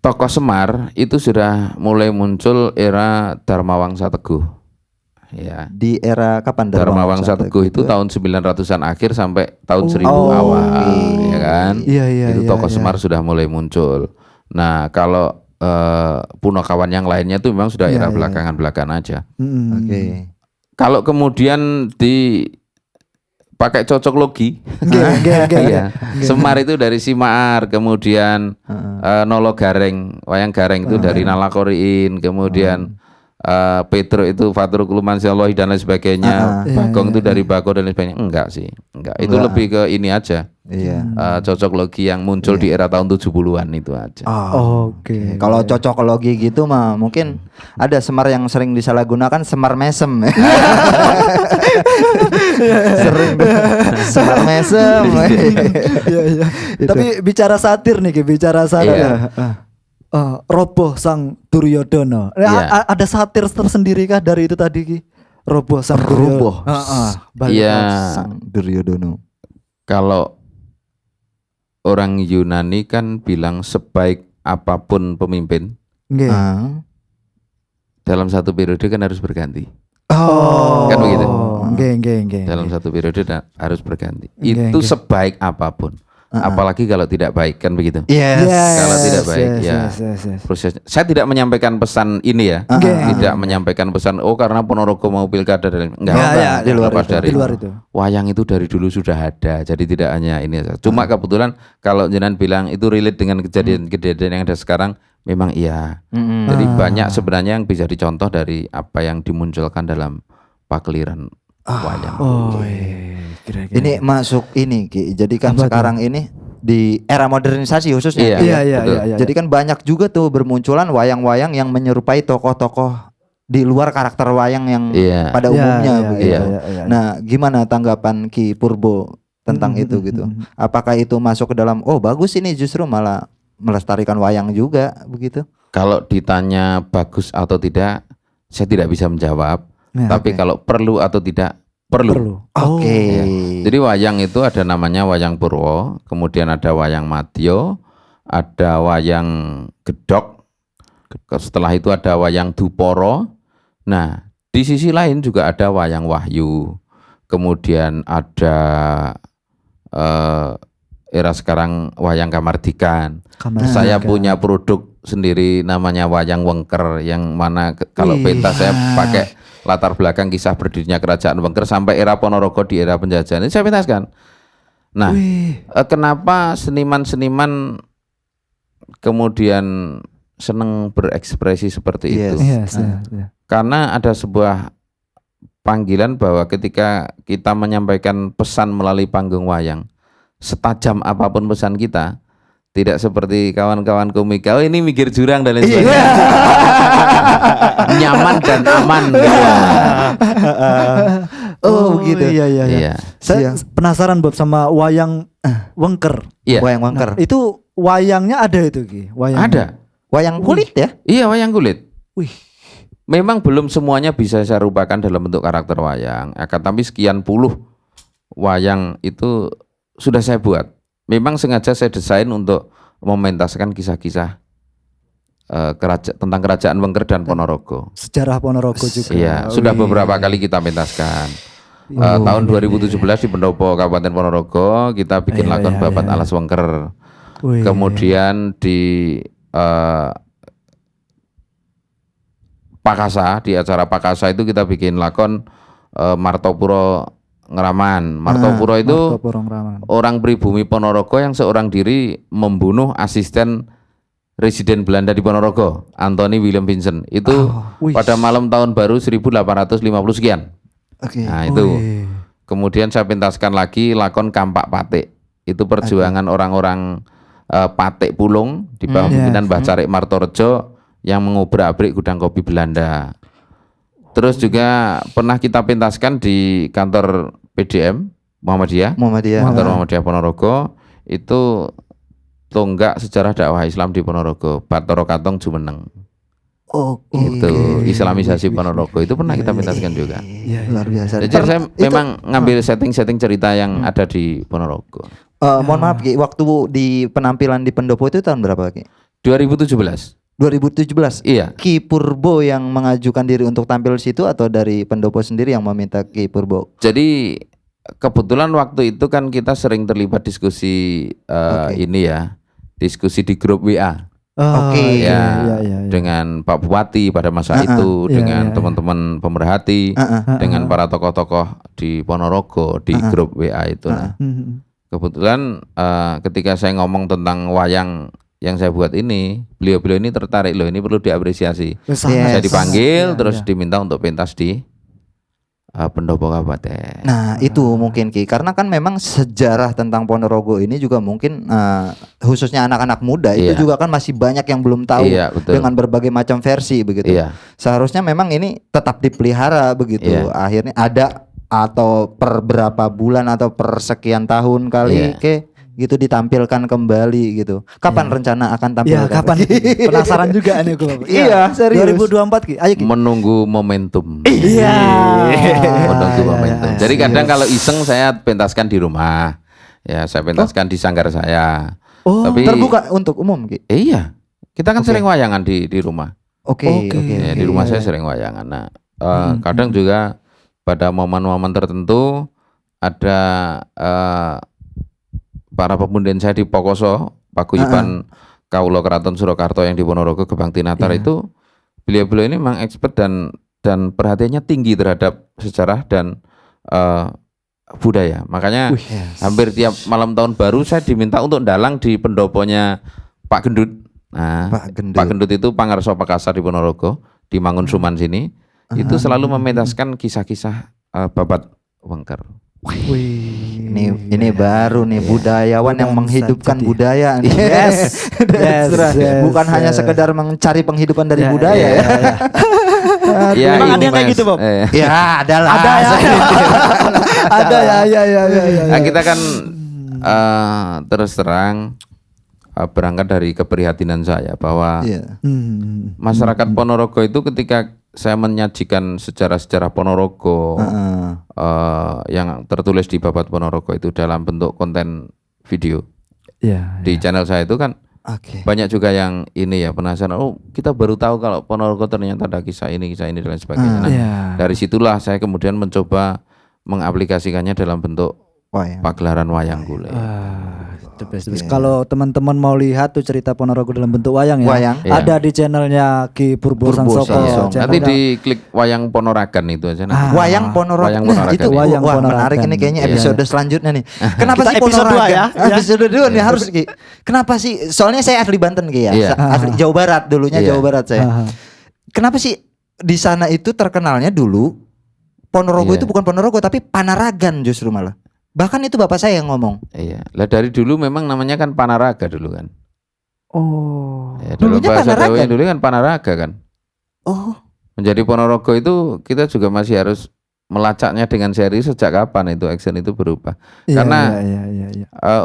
tokoh Semar itu sudah mulai muncul era Dharmawangsa Teguh. Ya. Di era kapan Dharmawangsa Teguh itu tahun 900-an akhir sampai tahun 1000 awal, ya kan? Iya. Itu tokoh Semar sudah mulai muncul. Nah, kalau punakawan yang lainnya itu memang sudah era belakangan aja. Kalau kemudian pakai cocok logi, Semar itu dari Simaar, kemudian Nolo Gareng, wayang Gareng itu dari Nalakoriin, kemudian Petro itu Fatur Kuluman Sialohi dan lain sebagainya, Bagong itu dari Bako dan lain sebagainya. Enggak. Itu lebih ke ini aja. Cocok logi yang muncul di era tahun 70-an itu aja. Oke. Kalau cocok logi gitu mah mungkin ada Semar yang sering disalahgunakan, Semar Mesem. Semar mesem. Iya iya. Tapi bicara satir nih, Ki, bicara satir. Iya. Roboh sang Duryodana. Ada satir tersendiri kah dari itu tadi, Ki? Roboh sang Roboh. Iya. Sang Duryodana. Kalau orang Yunani kan bilang sebaik apapun pemimpin, Nggih. dalam satu periode kan harus berganti. Oh. Kan begitu? Nggih. Dalam satu periode harus berganti. Nggih, Itu nggih. sebaik apapun. Apalagi kalau tidak baik, kan begitu? Yes. Kalau tidak baik, ya. Yes. Proses. Saya tidak menyampaikan pesan ini ya. Tidak menyampaikan pesan karena Ponorogo mau pilkada dan enggak. di luar Lepas itu. dari Di luar itu. wayang itu dari dulu sudah ada. Jadi tidak hanya ini saja. Cuma kebetulan kalau jenengan bilang itu relate dengan kejadian-kejadian yang ada sekarang, memang iya. Jadi banyak sebenarnya yang bisa dicontoh dari apa yang dimunculkan dalam pakliran wayang. Oh, iya. Kira-kira. Ini masuk ini Ki. Jadi kan Apa sekarang ini di era modernisasi khususnya. Iya. Ki, betul. Iya. Jadi kan banyak juga tuh bermunculan wayang-wayang yang menyerupai tokoh-tokoh di luar karakter wayang yang Iya. pada umumnya begitu. Iya. Nah, gimana tanggapan Ki Purbo tentang itu gitu? Apakah itu masuk ke dalam bagus ini justru malah melestarikan wayang juga begitu? Kalau ditanya bagus atau tidak, saya tidak bisa menjawab. Ya, Tapi kalau perlu atau tidak, perlu. Oke. Iya. Jadi wayang itu ada namanya wayang Purwo, kemudian ada wayang Madya, ada wayang Gedhog, setelah itu ada wayang Dupara. Nah, di sisi lain juga ada wayang Wahyu, kemudian ada era sekarang wayang Kamardikan. Saya punya produk sendiri namanya wayang Wengker, yang mana kalau pentas saya pakai latar belakang kisah berdirinya kerajaan Wengker sampai era Ponorogo di era penjajahan. Ini saya pentaskan. Nah, kenapa seniman-seniman kemudian senang berekspresi seperti itu? Yes. Karena ada sebuah panggilan bahwa ketika kita menyampaikan pesan melalui panggung wayang, setajam apapun pesan kita, tidak seperti kawan-kawan komika, ini mikir jurang dan lain sebagainya. Nyaman dan aman. Begitu. Iya. Saya penasaran Bob sama wayang Wengker. Iya. Wayang Wengker. Itu wayangnya ada itu, Ki. Ada. Wayang kulit ya? Iya, wayang kulit. Wih. Memang belum semuanya bisa saya rupakan dalam bentuk karakter wayang. Akan tapi sekian puluh wayang itu sudah saya buat. Memang sengaja saya desain untuk mementaskan kisah-kisah tentang kerajaan Wengker dan Ponorogo. Sejarah Ponorogo juga. Iya, sudah beberapa kali kita pentaskan. Tahun 2017 di Pendopo Kabupaten Ponorogo kita bikin lakon Babat Alas Wengker. Wih. Kemudian di Pakasa, di acara Pakasa itu kita bikin lakon Martopuro Ngeraman. Martopuro itu orang pribumi Ponorogo yang seorang diri membunuh asisten residen Belanda di Ponorogo, Anthony William Vincent. Itu pada malam tahun baru 1850 sekian. Oke. Nah, itu. Kemudian saya pentaskan lagi lakon Kampak Patik. Itu perjuangan orang-orang Patik Pulung di bawah pimpinan Mbah Carik Martorejo yang mengobrak-abrik gudang kopi Belanda. Terus juga pernah kita pentaskan di kantor PDM Muhammadiyah. Kantor Muhammadiyah Ponorogo, itu tonggak sejarah dakwah Islam di Ponorogo, Bathara Katong Jumeneng. Itu Islamisasi Ponorogo, itu pernah kita pentaskan juga. Luar biasa. Jadi saya memang ngambil setting-setting cerita yang ada di Ponorogo. Mohon maaf Ki, waktu di penampilan di Pendopo itu tahun berapa Ki? 2017. 2017. Iya. Ki Purbo yang mengajukan diri untuk tampil di situ atau dari Pendopo sendiri yang meminta Ki Purbo? Jadi kebetulan waktu itu kan kita sering terlibat diskusi ini ya, diskusi di grup WA. Dengan Pak Bupati pada masa itu, dengan teman-teman pemerhati, dengan para tokoh-tokoh di Ponorogo di grup WA itu. Nah, kebetulan ketika saya ngomong tentang wayang yang saya buat ini, beliau-beliau ini tertarik, loh ini perlu diapresiasi. Saya dipanggil terus diminta untuk pentas di Pendopo Kabupaten. Nah itu mungkin Ki, karena kan memang sejarah tentang Ponorogo ini juga mungkin khususnya anak-anak muda itu juga kan masih banyak yang belum tahu dengan berbagai macam versi begitu. Seharusnya memang ini tetap dipelihara begitu. Akhirnya ada atau per berapa bulan atau per sekian tahun kali gitu ditampilkan kembali gitu. Kapan rencana akan tampil? Iya, kapan? Penasaran juga nih gue. Iya, serius. 2024 Ki. Ayo Ki. Menunggu momentum. Iya. Menunggu momentum. Jadi kadang kalau iseng saya pentaskan di rumah. Ya, saya pentaskan di sanggar saya. Oh, tapi terbuka untuk umum, Ki. Iya. Kita kan sering wayangan di rumah. Oke. Ya, di rumah saya sering wayangan. Nah, kadang juga pada momen-momen tertentu ada para pemunden saya di Pokoso, Paguyuban Kawula Keraton Surakarta yang di Ponorogo Gebang Tinatar itu beliau-beliau ini memang expert dan perhatiannya tinggi terhadap sejarah dan budaya. Makanya hampir tiap malam tahun baru saya diminta untuk dalang di pendoponya Pak Gendut. Nah, Pak Gendut itu Pangarso Pakasar di Ponorogo, di Mangun Suman sini. Itu selalu mementaskan kisah-kisah Babat Wengker. Wih, ini baru nih budayawan yang menghidupkan budaya. Yes. Bukan hanya sekedar mencari penghidupan dari budaya ya. Ya, memang ada yang kayak gitu, Bob? Ya, adalah. Ada ya. Ada ya. Nah, kita kan terus terang berangkat dari keprihatinan saya bahwa masyarakat Ponorogo itu ketika saya menyajikan sejarah-sejarah Ponorogo yang tertulis di Babat Ponorogo itu dalam bentuk konten video di channel saya itu kan banyak juga yang ini ya penasaran, oh kita baru tahu kalau Ponorogo ternyata ada kisah ini dan lain sebagainya. Nah, dari situlah saya kemudian mencoba mengaplikasikannya dalam bentuk pagelaran wayang golek. Kalau teman-teman mau lihat tuh cerita Ponorogo dalam bentuk wayang ya, ada di channelnya Ki Purbo Sangsoko. Nanti diklik wayang Ponoragan itu aja. Wayang Ponoragan. Itu wayang Ponoragan. Menarik ini kayaknya episode selanjutnya nih. Kenapa sih episode 2 ya? Episode 2 nih harus Ki. Kenapa sih? Soalnya saya asli Banten Ki ya. Asli Jawa Barat dulunya Jawa Barat saya. Kenapa sih di sana itu terkenalnya dulu Ponorogo itu bukan Ponorogo tapi Panaragan justru malah. Bahkan itu bapak saya yang ngomong. Iya. Lah dari dulu memang namanya kan Panaraga dulu kan. Oh. Ya, dulunya Panaraga. Dulu kan Panaraga kan. Oh. Menjadi Ponorogo itu kita juga masih harus melacaknya dengan serius sejak kapan itu action itu berubah. Karena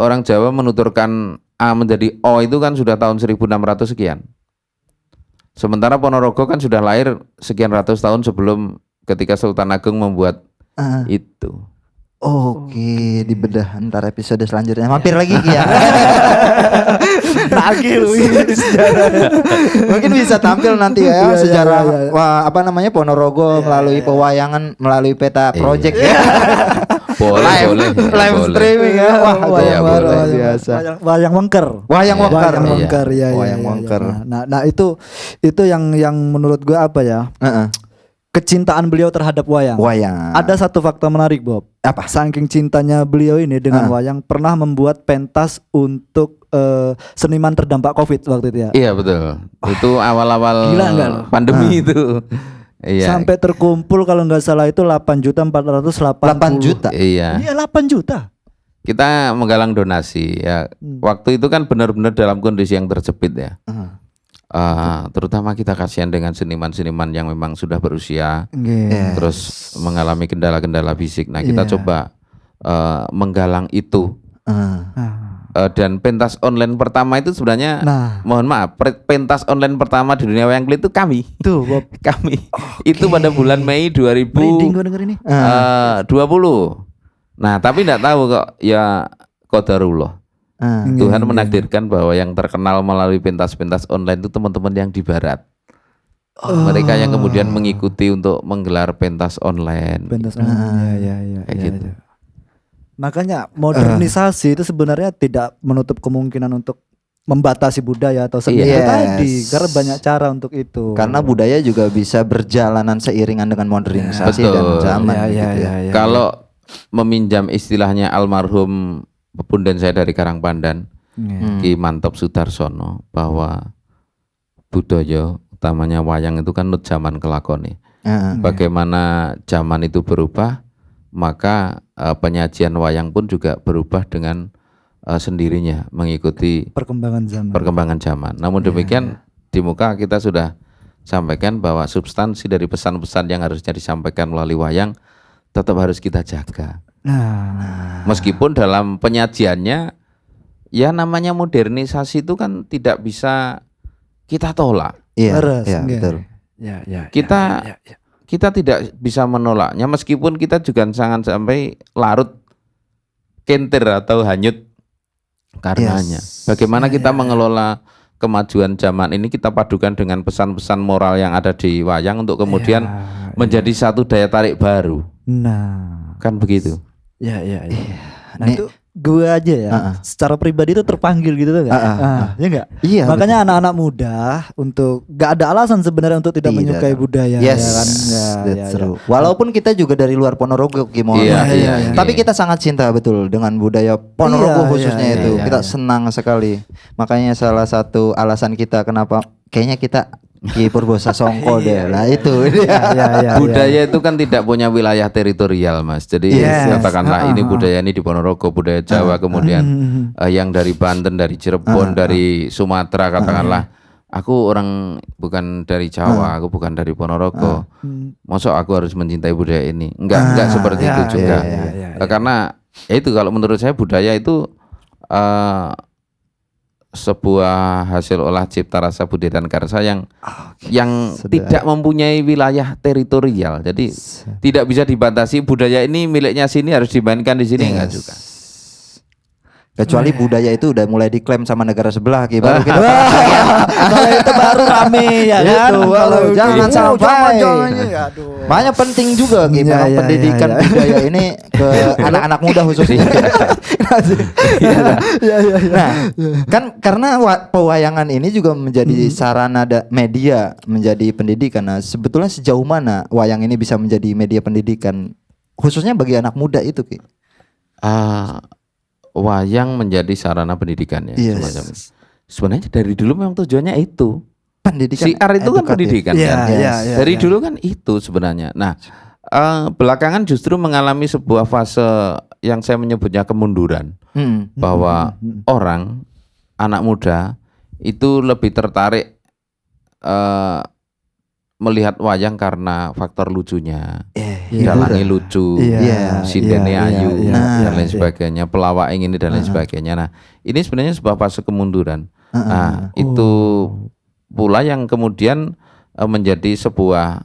orang Jawa menuturkan A menjadi O itu kan sudah tahun 1600 sekian. Sementara Ponorogo kan sudah lahir sekian ratus tahun sebelum ketika Sultan Agung membuat itu. Oke, dibedah ntar episode selanjutnya. Mampir lagi ya. Mungkin bisa tampil nanti ya sejarah apa namanya Ponorogo melalui pewayangan melalui peta project ya. Boleh. Live streaming ya. Wah, luar biasa. Wayang Wengker. Wayang Wengker ya. Wayang Wengker. Nah, itu yang menurut gue apa ya? Kecintaan beliau terhadap wayang. Ada satu fakta menarik, Bob. Apa? Saking cintanya beliau ini dengan wayang, pernah membuat pentas untuk seniman terdampak COVID waktu itu ya. Iya betul. Itu awal-awal pandemi itu. Iya. Sampai terkumpul kalau nggak salah itu 8.480.000. 8 juta. Iya. Iya 8 juta. Kita menggalang donasi ya. Waktu itu kan benar-benar dalam kondisi yang terjepit ya. Terutama kita kasihan dengan seniman-seniman yang memang sudah berusia, terus mengalami kendala-kendala fisik. Nah kita coba menggalang itu. Dan pentas online pertama itu sebenarnya, mohon maaf, pentas online pertama di dunia wayang kulit itu kami. Tuh, Bob. Kami. Itu pada bulan Mei 2020. Nah tapi tidak tahu kok ya qadarullah. Tuhan menakdirkan bahwa yang terkenal melalui pentas-pentas online itu teman-teman yang di barat. Mereka yang kemudian mengikuti untuk menggelar pentas online. Kayak gitu. Makanya modernisasi itu sebenarnya tidak menutup kemungkinan untuk membatasi budaya atau seni itu tadi, karena banyak cara untuk itu. Karena budaya juga bisa berjalanan seiringan dengan modernisasi dan zaman. Kalau meminjam istilahnya almarhum pepunden saya dari Karangpandan, Ki Mantop Sudarsono, bahwa budaya utamanya wayang itu kan nut zaman kelakoni. Bagaimana zaman itu berubah, maka penyajian wayang pun juga berubah dengan sendirinya mengikuti perkembangan zaman. Namun demikian di muka kita sudah sampaikan bahwa substansi dari pesan-pesan yang harusnya disampaikan melalui wayang tetap harus kita jaga. Nah, Meskipun dalam penyajiannya ya namanya modernisasi itu kan tidak bisa kita tolak. Iya, Leres, iya, enggak. betul. Kita tidak bisa menolaknya meskipun kita juga sangat sampai larut kentir atau hanyut karenanya. Yes. Bagaimana kita mengelola kemajuan zaman ini, kita padukan dengan pesan-pesan moral yang ada di wayang untuk kemudian menjadi satu daya tarik baru. nah, Kan begitu. ya. Nah Nih, itu gue aja ya, secara pribadi itu terpanggil gitu tuh, ya enggak? Iya, Makanya anak-anak muda untuk gak ada alasan sebenarnya untuk tidak menyukai budaya, Yes, ya kan? that's true. Walaupun kita juga dari luar Ponorogo, Iya. tapi kita sangat cinta betul dengan budaya Ponorogo Iya, khususnya iya, itu. iya, Kita senang sekali. Makanya salah satu alasan kita kenapa kayaknya kita Ki Purbo Sasongko deh. Lah itu dia. Budaya itu kan tidak punya wilayah teritorial, Mas. Jadi katakanlah ini budaya ini di Ponorogo, budaya Jawa, kemudian yang dari Banten, dari Cirebon, dari Sumatera, katakanlah aku orang bukan dari Jawa, aku bukan dari Ponorogo. Masa aku harus mencintai budaya ini? Enggak seperti itu juga. Karena ya itu kalau menurut saya budaya itu sebuah hasil olah cipta rasa budi dan karsa yang tidak mempunyai wilayah teritorial. Jadi tidak bisa dibatasi budaya ini miliknya sini harus dimainkan di sini enggak juga. Kecuali budaya itu udah mulai diklaim sama negara sebelah, Ki, baru kita Kalau itu baru rame ya kan? Itu, Kalau jangan gitu, sampai. aduh. Makanya penting juga Ki, memang Iya, pendidikan iya. budaya ini ke anak-anak muda khususnya. Nah, kan karena pewayangan ini juga menjadi sarana media, menjadi pendidikan. Nah, sebetulnya sejauh mana wayang ini bisa menjadi media pendidikan khususnya bagi anak muda itu, Ki? Wayang menjadi sarana pendidikan ya, Yes. semacam itu. Sebenarnya dari dulu memang tujuannya itu. Pendidikan Siar itu kan edukatif. pendidikan Iya, kan. iya, iya, Dari iya. dulu kan itu sebenarnya. Nah, belakangan justru mengalami sebuah fase yang saya menyebutnya kemunduran, bahwa orang anak muda itu lebih tertarik melihat wayang karena faktor lucunya, dalangi lucu, sindene ayu dan lain sebagainya, pelawak ini dan lain sebagainya. Nah, ini sebenarnya sebuah fase kemunduran. Nah, itu pula yang kemudian menjadi sebuah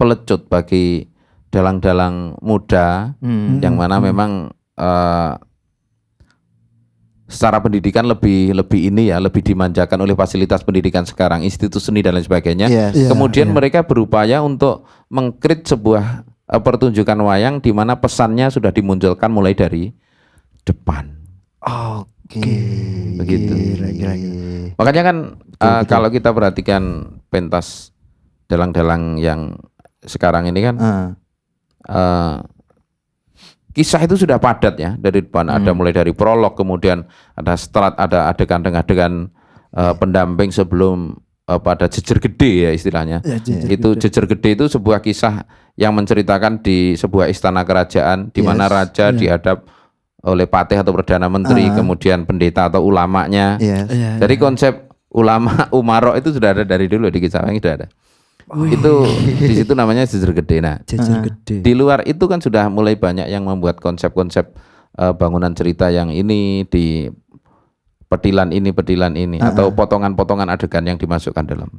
pelecut bagi dalang-dalang muda yang mana memang secara pendidikan lebih ini ya, lebih dimanjakan oleh fasilitas pendidikan sekarang, institut seni dan lain sebagainya. Kemudian mereka berupaya untuk mengkrit sebuah pertunjukan wayang di mana pesannya sudah dimunculkan mulai dari depan. Begitu. Makanya kan kalau kita perhatikan pentas dalang-dalang yang sekarang ini kan kisah itu sudah padat ya dari depan. Ada mulai dari prolog, kemudian ada strat, ada adegan-adegan pendamping sebelum pada jejer gede ya istilahnya. Itu jejer gede itu sebuah kisah yang menceritakan di sebuah istana kerajaan di mana raja dihadap oleh patih atau perdana menteri, kemudian pendeta atau ulamanya. Jadi konsep ulama umaro itu sudah ada dari dulu di kisah yang sudah ada. Itu di situ namanya jejer gede. Nah, di luar itu kan sudah mulai banyak yang membuat konsep-konsep bangunan cerita yang ini di petilan ini atau potongan-potongan adegan yang dimasukkan dalam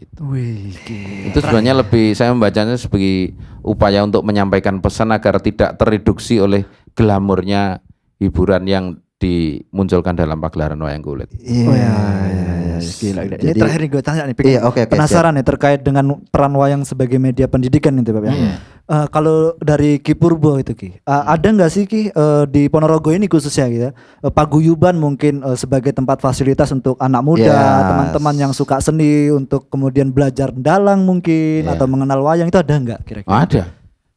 itu sebenarnya lebih saya membacanya sebagai upaya untuk menyampaikan pesan agar tidak tereduksi oleh glamornya hiburan yang dimunculkan dalam pagelaran wayang kulit. Gila. Ini terakhir nih gue tanya nih, penasaran nih terkait dengan peran wayang sebagai media pendidikan itu Pak ya. Kalau dari Ki Purbo itu Ki, ada nggak sih Ki di Ponorogo ini khususnya gitu, paguyuban mungkin sebagai tempat fasilitas untuk anak muda, teman-teman yang suka seni untuk kemudian belajar dalang mungkin atau mengenal wayang, itu ada nggak kira-kira?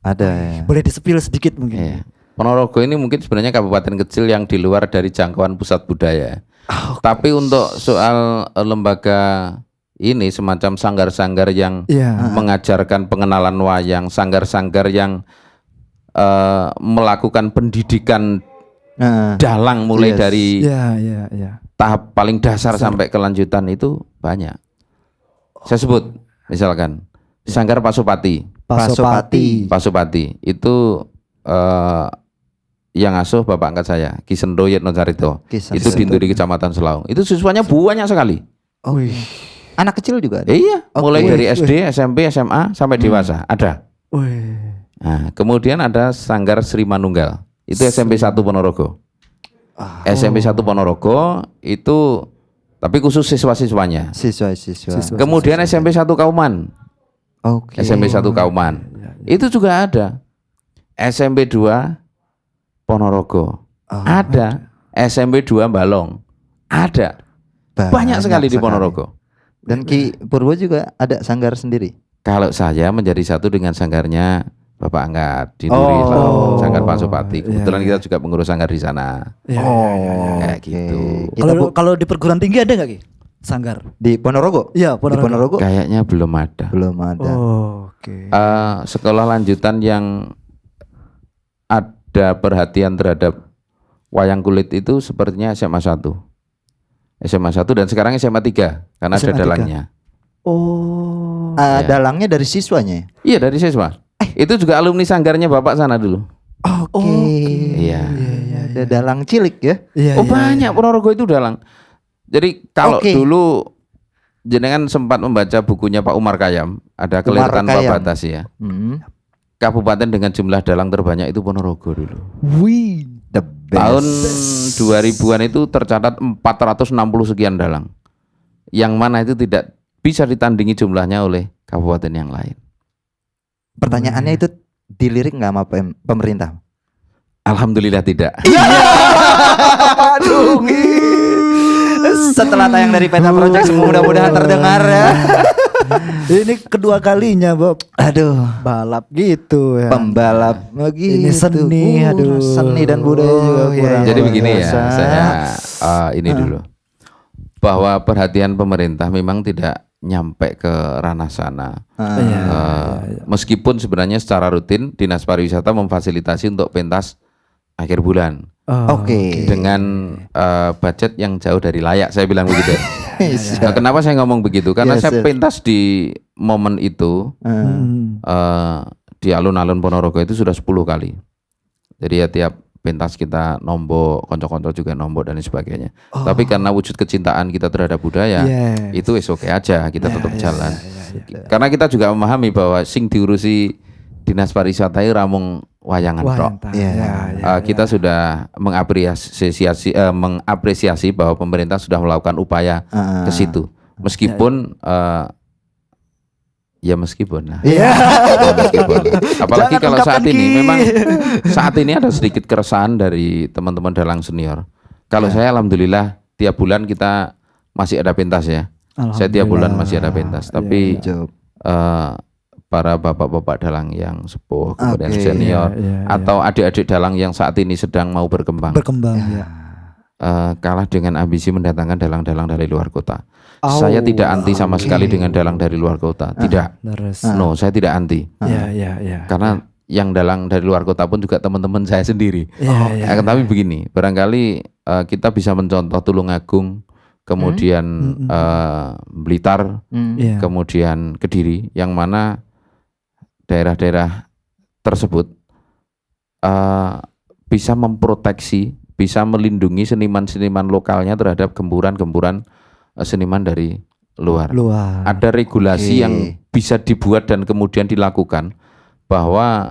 Ada. Boleh disepil sedikit mungkin. Ponorogo ini mungkin sebenarnya kabupaten kecil yang di luar dari jangkauan pusat budaya. Tapi untuk soal lembaga ini semacam sanggar-sanggar yang mengajarkan pengenalan wayang, sanggar-sanggar yang melakukan pendidikan dalang mulai dari tahap paling dasar sampai kelanjutan itu banyak. Saya sebut misalkan Sanggar Pasupati. Pasupati itu yang asuh bapak angkat saya, Ki Sendo Yetno Carito. Itu di Duri Kecamatan Selaung. Itu siswanya banyak sekali. Oh. Anak kecil juga ada? Iya, mulai dari SD, SMP, SMA sampai dewasa ada. Nah, kemudian ada Sanggar Sri Manunggal. Itu SMP 1 Ponorogo. SMP 1 Ponorogo itu tapi khusus siswa-siswanya. Siswa. Kemudian SMP 1 Kauman. SMP 1 Kauman. Itu juga ada. SMP 2 Ponorogo. Ada. SMP 2 Balong. Ada. Banyak sekali di Ponorogo. Dan Ki Purbo juga ada sanggar sendiri. Kalau saya menjadi satu dengan sanggarnya Bapak Angkat di Duri, Sanggar Pasupati. Kebetulan kita juga mengurus sanggar di sana. Kayak gitu. Kalau di perguruan tinggi ada nggak Ki? Sanggar Di Ponorogo? Iya, Di Ponorogo? Kayaknya belum ada. Sekolah lanjutan yang ada perhatian terhadap wayang kulit itu sepertinya SMA 1 dan sekarang SMA 3 karena ada dalangnya. Dalangnya dari siswanya? Iya, dari siswa. Itu juga alumni sanggarnya Bapak sana dulu. Iya. Ada dalang cilik ya? Banyak Ponorogo itu dalang. Jadi kalau dulu jenengan sempat membaca bukunya Pak Umar Khayyam, ada Keliratan Pabatas ya. Kabupaten dengan jumlah dalang terbanyak itu Ponorogo dulu. The best. Tahun 2000-an itu tercatat 460 sekian dalang. Yang mana itu tidak bisa ditandingi jumlahnya oleh kabupaten yang lain. Pertanyaannya itu dilirik nggak sama pemerintah? Alhamdulillah tidak. Aduh. Setelah tayang dari Peta Project mudah-mudahan terdengar ya. Ini kedua kalinya Bob. Aduh, balap gitu ya. Pembalap lagi. Ini seni, seni dan budaya juga kurang. Jadi begini ya, saya ini dulu. Bahwa perhatian pemerintah memang tidak nyampe ke ranah sana. Meskipun sebenarnya secara rutin Dinas Pariwisata memfasilitasi untuk pentas akhir bulan. Dengan budget yang jauh dari layak, saya bilang begitu. Kenapa saya ngomong begitu? Karena saya pentas di momen itu di alun-alun Ponorogo itu sudah 10 kali. Jadi ya tiap pentas kita nombok, konco-konco juga nombok dan sebagainya. Tapi karena wujud kecintaan kita terhadap budaya, itu oke aja, kita tetap jalan. Karena kita juga memahami bahwa sing diurusi Dinas Pariwisata itu ramung wayangan tok. Kita sudah mengapresiasi bahwa pemerintah sudah melakukan upaya ke situ. Meskipun meskipun. Apalagi kalau saat ini memang saat ini ada sedikit keresahan dari teman-teman dalang senior. Kalau saya alhamdulillah tiap bulan kita masih ada pentas ya. Saya tiap bulan masih ada pentas, tapi para bapak-bapak dalang yang sepuh, kemudian senior, atau adik-adik dalang yang saat ini sedang mau berkembang kalah dengan ambisi mendatangkan dalang-dalang dari luar kota. Saya tidak anti sama sekali dengan dalang dari luar kota, tidak. No, saya tidak anti. Karena yang dalang dari luar kota pun juga teman-teman saya sendiri. Tapi begini, barangkali kita bisa mencontoh Tulungagung, kemudian Blitar, kemudian Kediri, yang mana daerah-daerah tersebut bisa memproteksi, bisa melindungi seniman-seniman lokalnya terhadap gempuran-gempuran seniman dari luar. Ada regulasi yang bisa dibuat dan kemudian dilakukan bahwa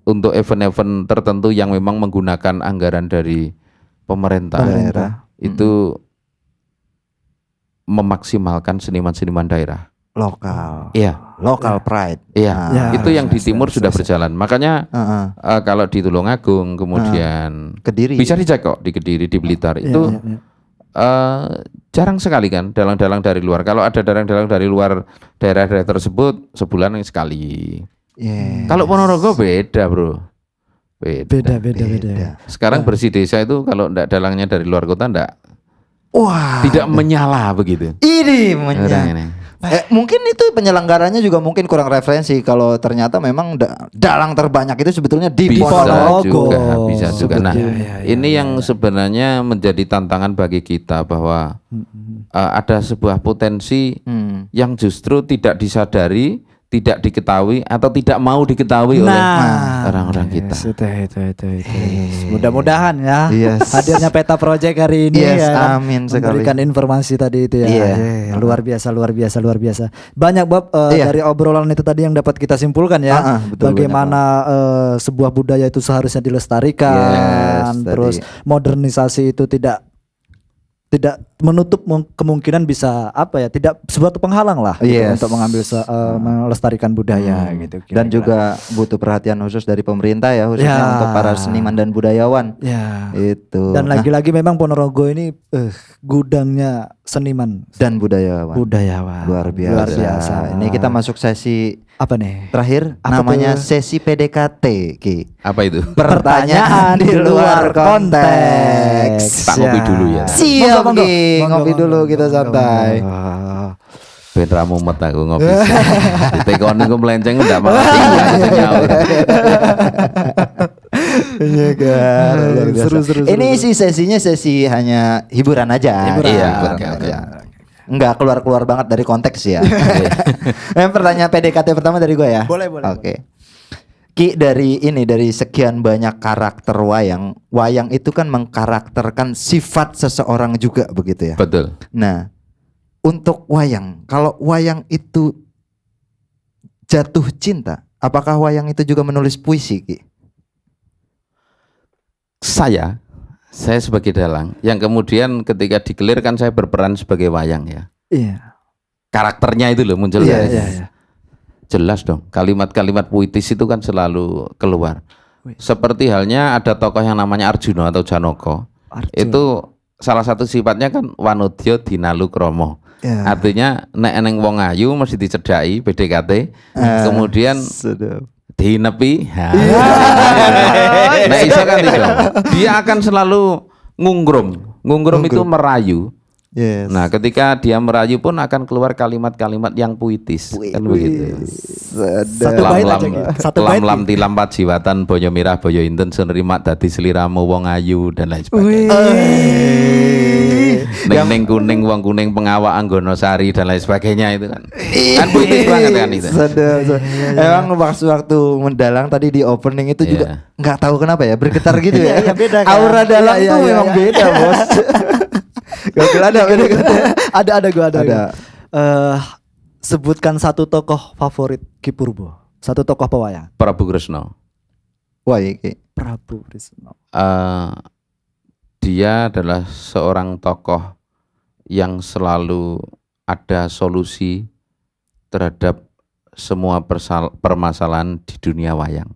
untuk event-event tertentu yang memang menggunakan anggaran dari pemerintah itu memaksimalkan seniman-seniman daerah. Lokal. Iya. Local pride. Iya. Itu yang di timur sudah berjalan. Makanya kalau di Tulungagung, kemudian Kediri. Bisa dicek kok di Kediri, di Blitar itu jarang sekali kan dalang-dalang dari luar. Kalau ada dalang-dalang dari luar daerah-daerah tersebut sebulan sekali. Kalau Ponorogo beda, Bro. Beda. Sekarang Bersih Desa itu kalau enggak dalangnya dari luar kota enggak. Tidak menyala begitu. Ini menyala. Mungkin itu penyelenggaranya juga mungkin kurang referensi kalau ternyata memang dalang terbanyak itu sebetulnya di Ponorogo. Bisa juga. Nah, ini yang sebenarnya menjadi tantangan bagi kita bahwa ada sebuah potensi yang justru tidak disadari, tidak diketahui atau tidak mau diketahui oleh orang-orang kita. Itu. Mudah-mudahan ya Yes. hadirnya Peta Project hari ini Yes, ya, amin sekali. memberikan informasi tadi itu ya. Luar biasa. Banyak Bob dari obrolan itu tadi yang dapat kita simpulkan ya. Betul, bagaimana sebuah budaya itu seharusnya dilestarikan, terus modernisasi itu tidak menutup kemungkinan bisa tidak sebuah penghalang lah gitu, untuk mengambil melestarikan budaya gitu. Dan juga butuh perhatian khusus dari pemerintah ya, khususnya untuk para seniman dan budayawan. Itu. Dan lagi-lagi memang Ponorogo ini gudangnya seniman dan budayawan. Luar biasa. Ini kita masuk sesi apa nih? Terakhir namanya sesi PDKT, Ki. Apa itu? Pertanyaan di luar konteks. Tak ngopi dulu ya. Siap, Ki. Ngopi dulu kita santai. Ben ra mumet aku ngopi. Ditekoni ku melenceng ndak malah nyaur. Iya kan. Seru. Ini sesinya sesi hanya hiburan aja. Oke. Enggak keluar banget dari konteks ya. Pertanyaan PDKT pertama dari gue ya. Boleh. Oke. Ki, dari sekian banyak karakter wayang itu kan mengkarakterkan sifat seseorang juga begitu ya. Betul. Nah, untuk wayang, kalau wayang itu jatuh cinta, apakah wayang itu juga menulis puisi, Ki? Saya sebagai dalang yang kemudian ketika dikelirkan saya berperan sebagai wayang ya. Iya. Karakternya itu loh muncul Iya. Jelas dong, kalimat-kalimat puitis itu kan selalu keluar. Seperti halnya ada tokoh yang namanya Arjuna atau Janaka. Itu salah satu sifatnya kan wanodya dinalu kromo. Artinya nek eneng wong ayu mesti dicedhaki PDKT. Kemudian dinepi. Nah, iso kan itu. Dia akan selalu ngungrum. Ngungrum itu merayu. Nah, ketika dia merayu pun akan keluar kalimat-kalimat yang puitis. Kan begitu. Lam tilam pajiwatan boyo mirah boyo inten senerimak dadi sliramu wong ayu dan lain sebagainya. Neng kuning wong kuning pengawak anggono sari dan lain sebagainya itu kan. Kan puitis banget kan itu. Emang waktu mendalang tadi di opening itu juga nggak tahu kenapa ya bergetar gitu ya. Beda kan? Aura dalang tuh memang beda, Bos. Gak ada. Sebutkan satu tokoh favorit Ki Purbo. Satu tokoh pewayang. Prabu Kresna. Wah, Ki. Prabu Kresna. Dia adalah seorang tokoh yang selalu ada solusi terhadap semua permasalahan di dunia wayang.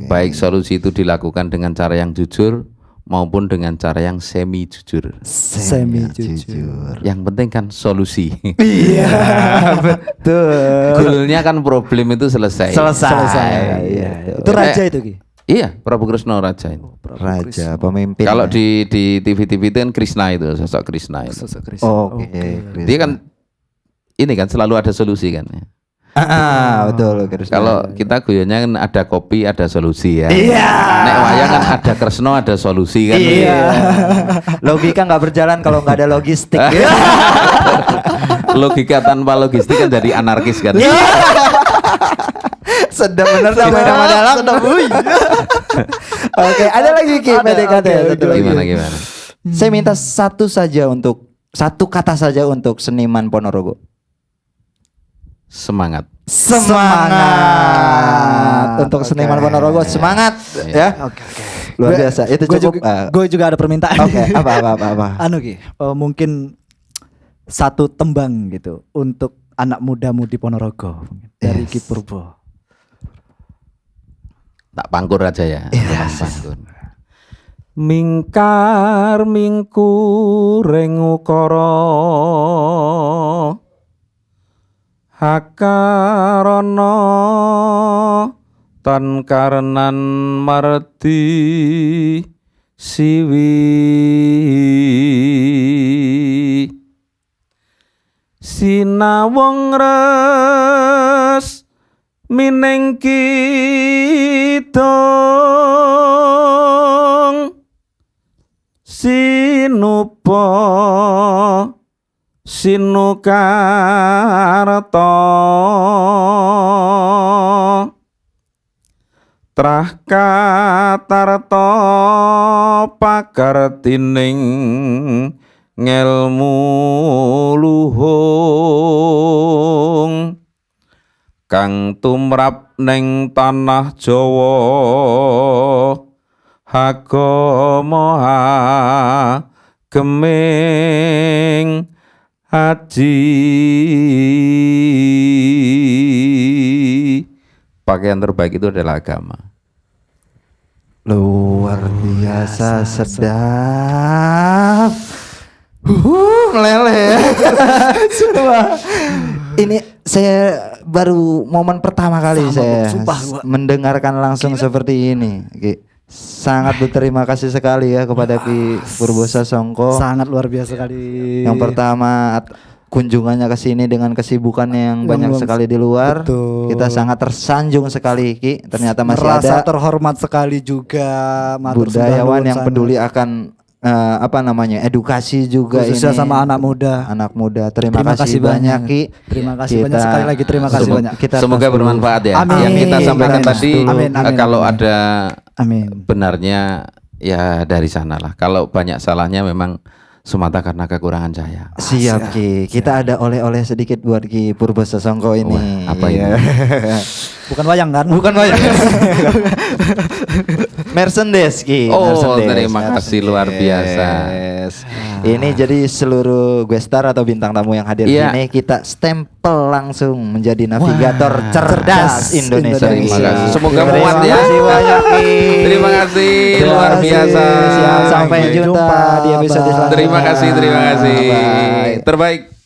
Baik solusi itu dilakukan dengan cara yang jujur maupun dengan cara yang semi jujur. Yang penting kan solusi. Iya, betul. Goalnya kan problem itu selesai. Iya. Itu raja itu, Ki. Iya, Prabu Kresna raja itu. Raja, pemimpin. Kalau di TV-TV itu kan Krishna itu, sosok Krishna itu. Oke. Dia kan ini kan selalu ada solusi kan. Betul. Kalau kita guyonnya kan ada kopi, ada solusi ya. Iya. Nek wayang kan ada Kresna, ada solusi kan. Iya. Logika nggak berjalan kalau nggak ada logistik. Logika tanpa logistik kan jadi anarkis kan. Sedap bener sama nama dalam. Oke, ada lagi Ki PDKT. Gimana? Saya minta satu kata saja untuk seniman Ponorogo. Semangat untuk seniman Ponorogo, semangat ya. Oke. Luar biasa. Itu cukup. Gue juga ada permintaan. Oke, apa? Ki, mungkin satu tembang gitu untuk anak muda-mudi Ponorogo dari Ki Purbo. Tak pangkur aja ya. Pangkur. Mingkar mingkureng ukara hakarono tan karenan marti siwi sinawong res mineng kidong sinupa Sinukarta trah katarta pakartining ngelmu luhung kang tumrap ning tanah Jawa agama geming haji. Pakaian terbaik itu adalah agama. Luar biasa sedap. Meleleh. Ini saya baru momen pertama kali saya mendengarkan langsung seperti ini. Sangat berterima kasih sekali ya kepada Ki Purbo Sasongko. Sangat luar biasa sekali. Yang pertama kunjungannya ke sini dengan kesibukannya yang banyak sekali di luar. Betul. Kita sangat tersanjung sekali Ki. Ternyata masih merasa ada terhormat sekali juga budayawan yang peduli akan edukasi juga khususnya ini sama anak muda. Terima kasih banyak Ki. Terima kasih banyak sekali lagi. Terima kasih banyak. Semoga bermanfaat ya. Amin. Yang kita sampaikan tadi Amin. kalau ada Amin. benarnya ya dari sanalah. Kalau banyak salahnya memang semata karena kekurangan cahaya. Siap Ki. Kita ada oleh-oleh sedikit buat Ki Purbo Sasongko ini. Wah, apa ini? Bukan wayang kan? Bukan wayang. Merchandise Ki. Oh, Merchandise. terima kasih luar biasa. Ini jadi seluruh guestar atau bintang tamu yang hadir ini kita stempel langsung menjadi navigator cerdas Indonesia. Terima kasih. Semoga muat ya. Terima kasih banyak Ki. Terima kasih luar biasa. Sampai jumpa di episode selanjutnya. Terima kasih. Bye. Terbaik.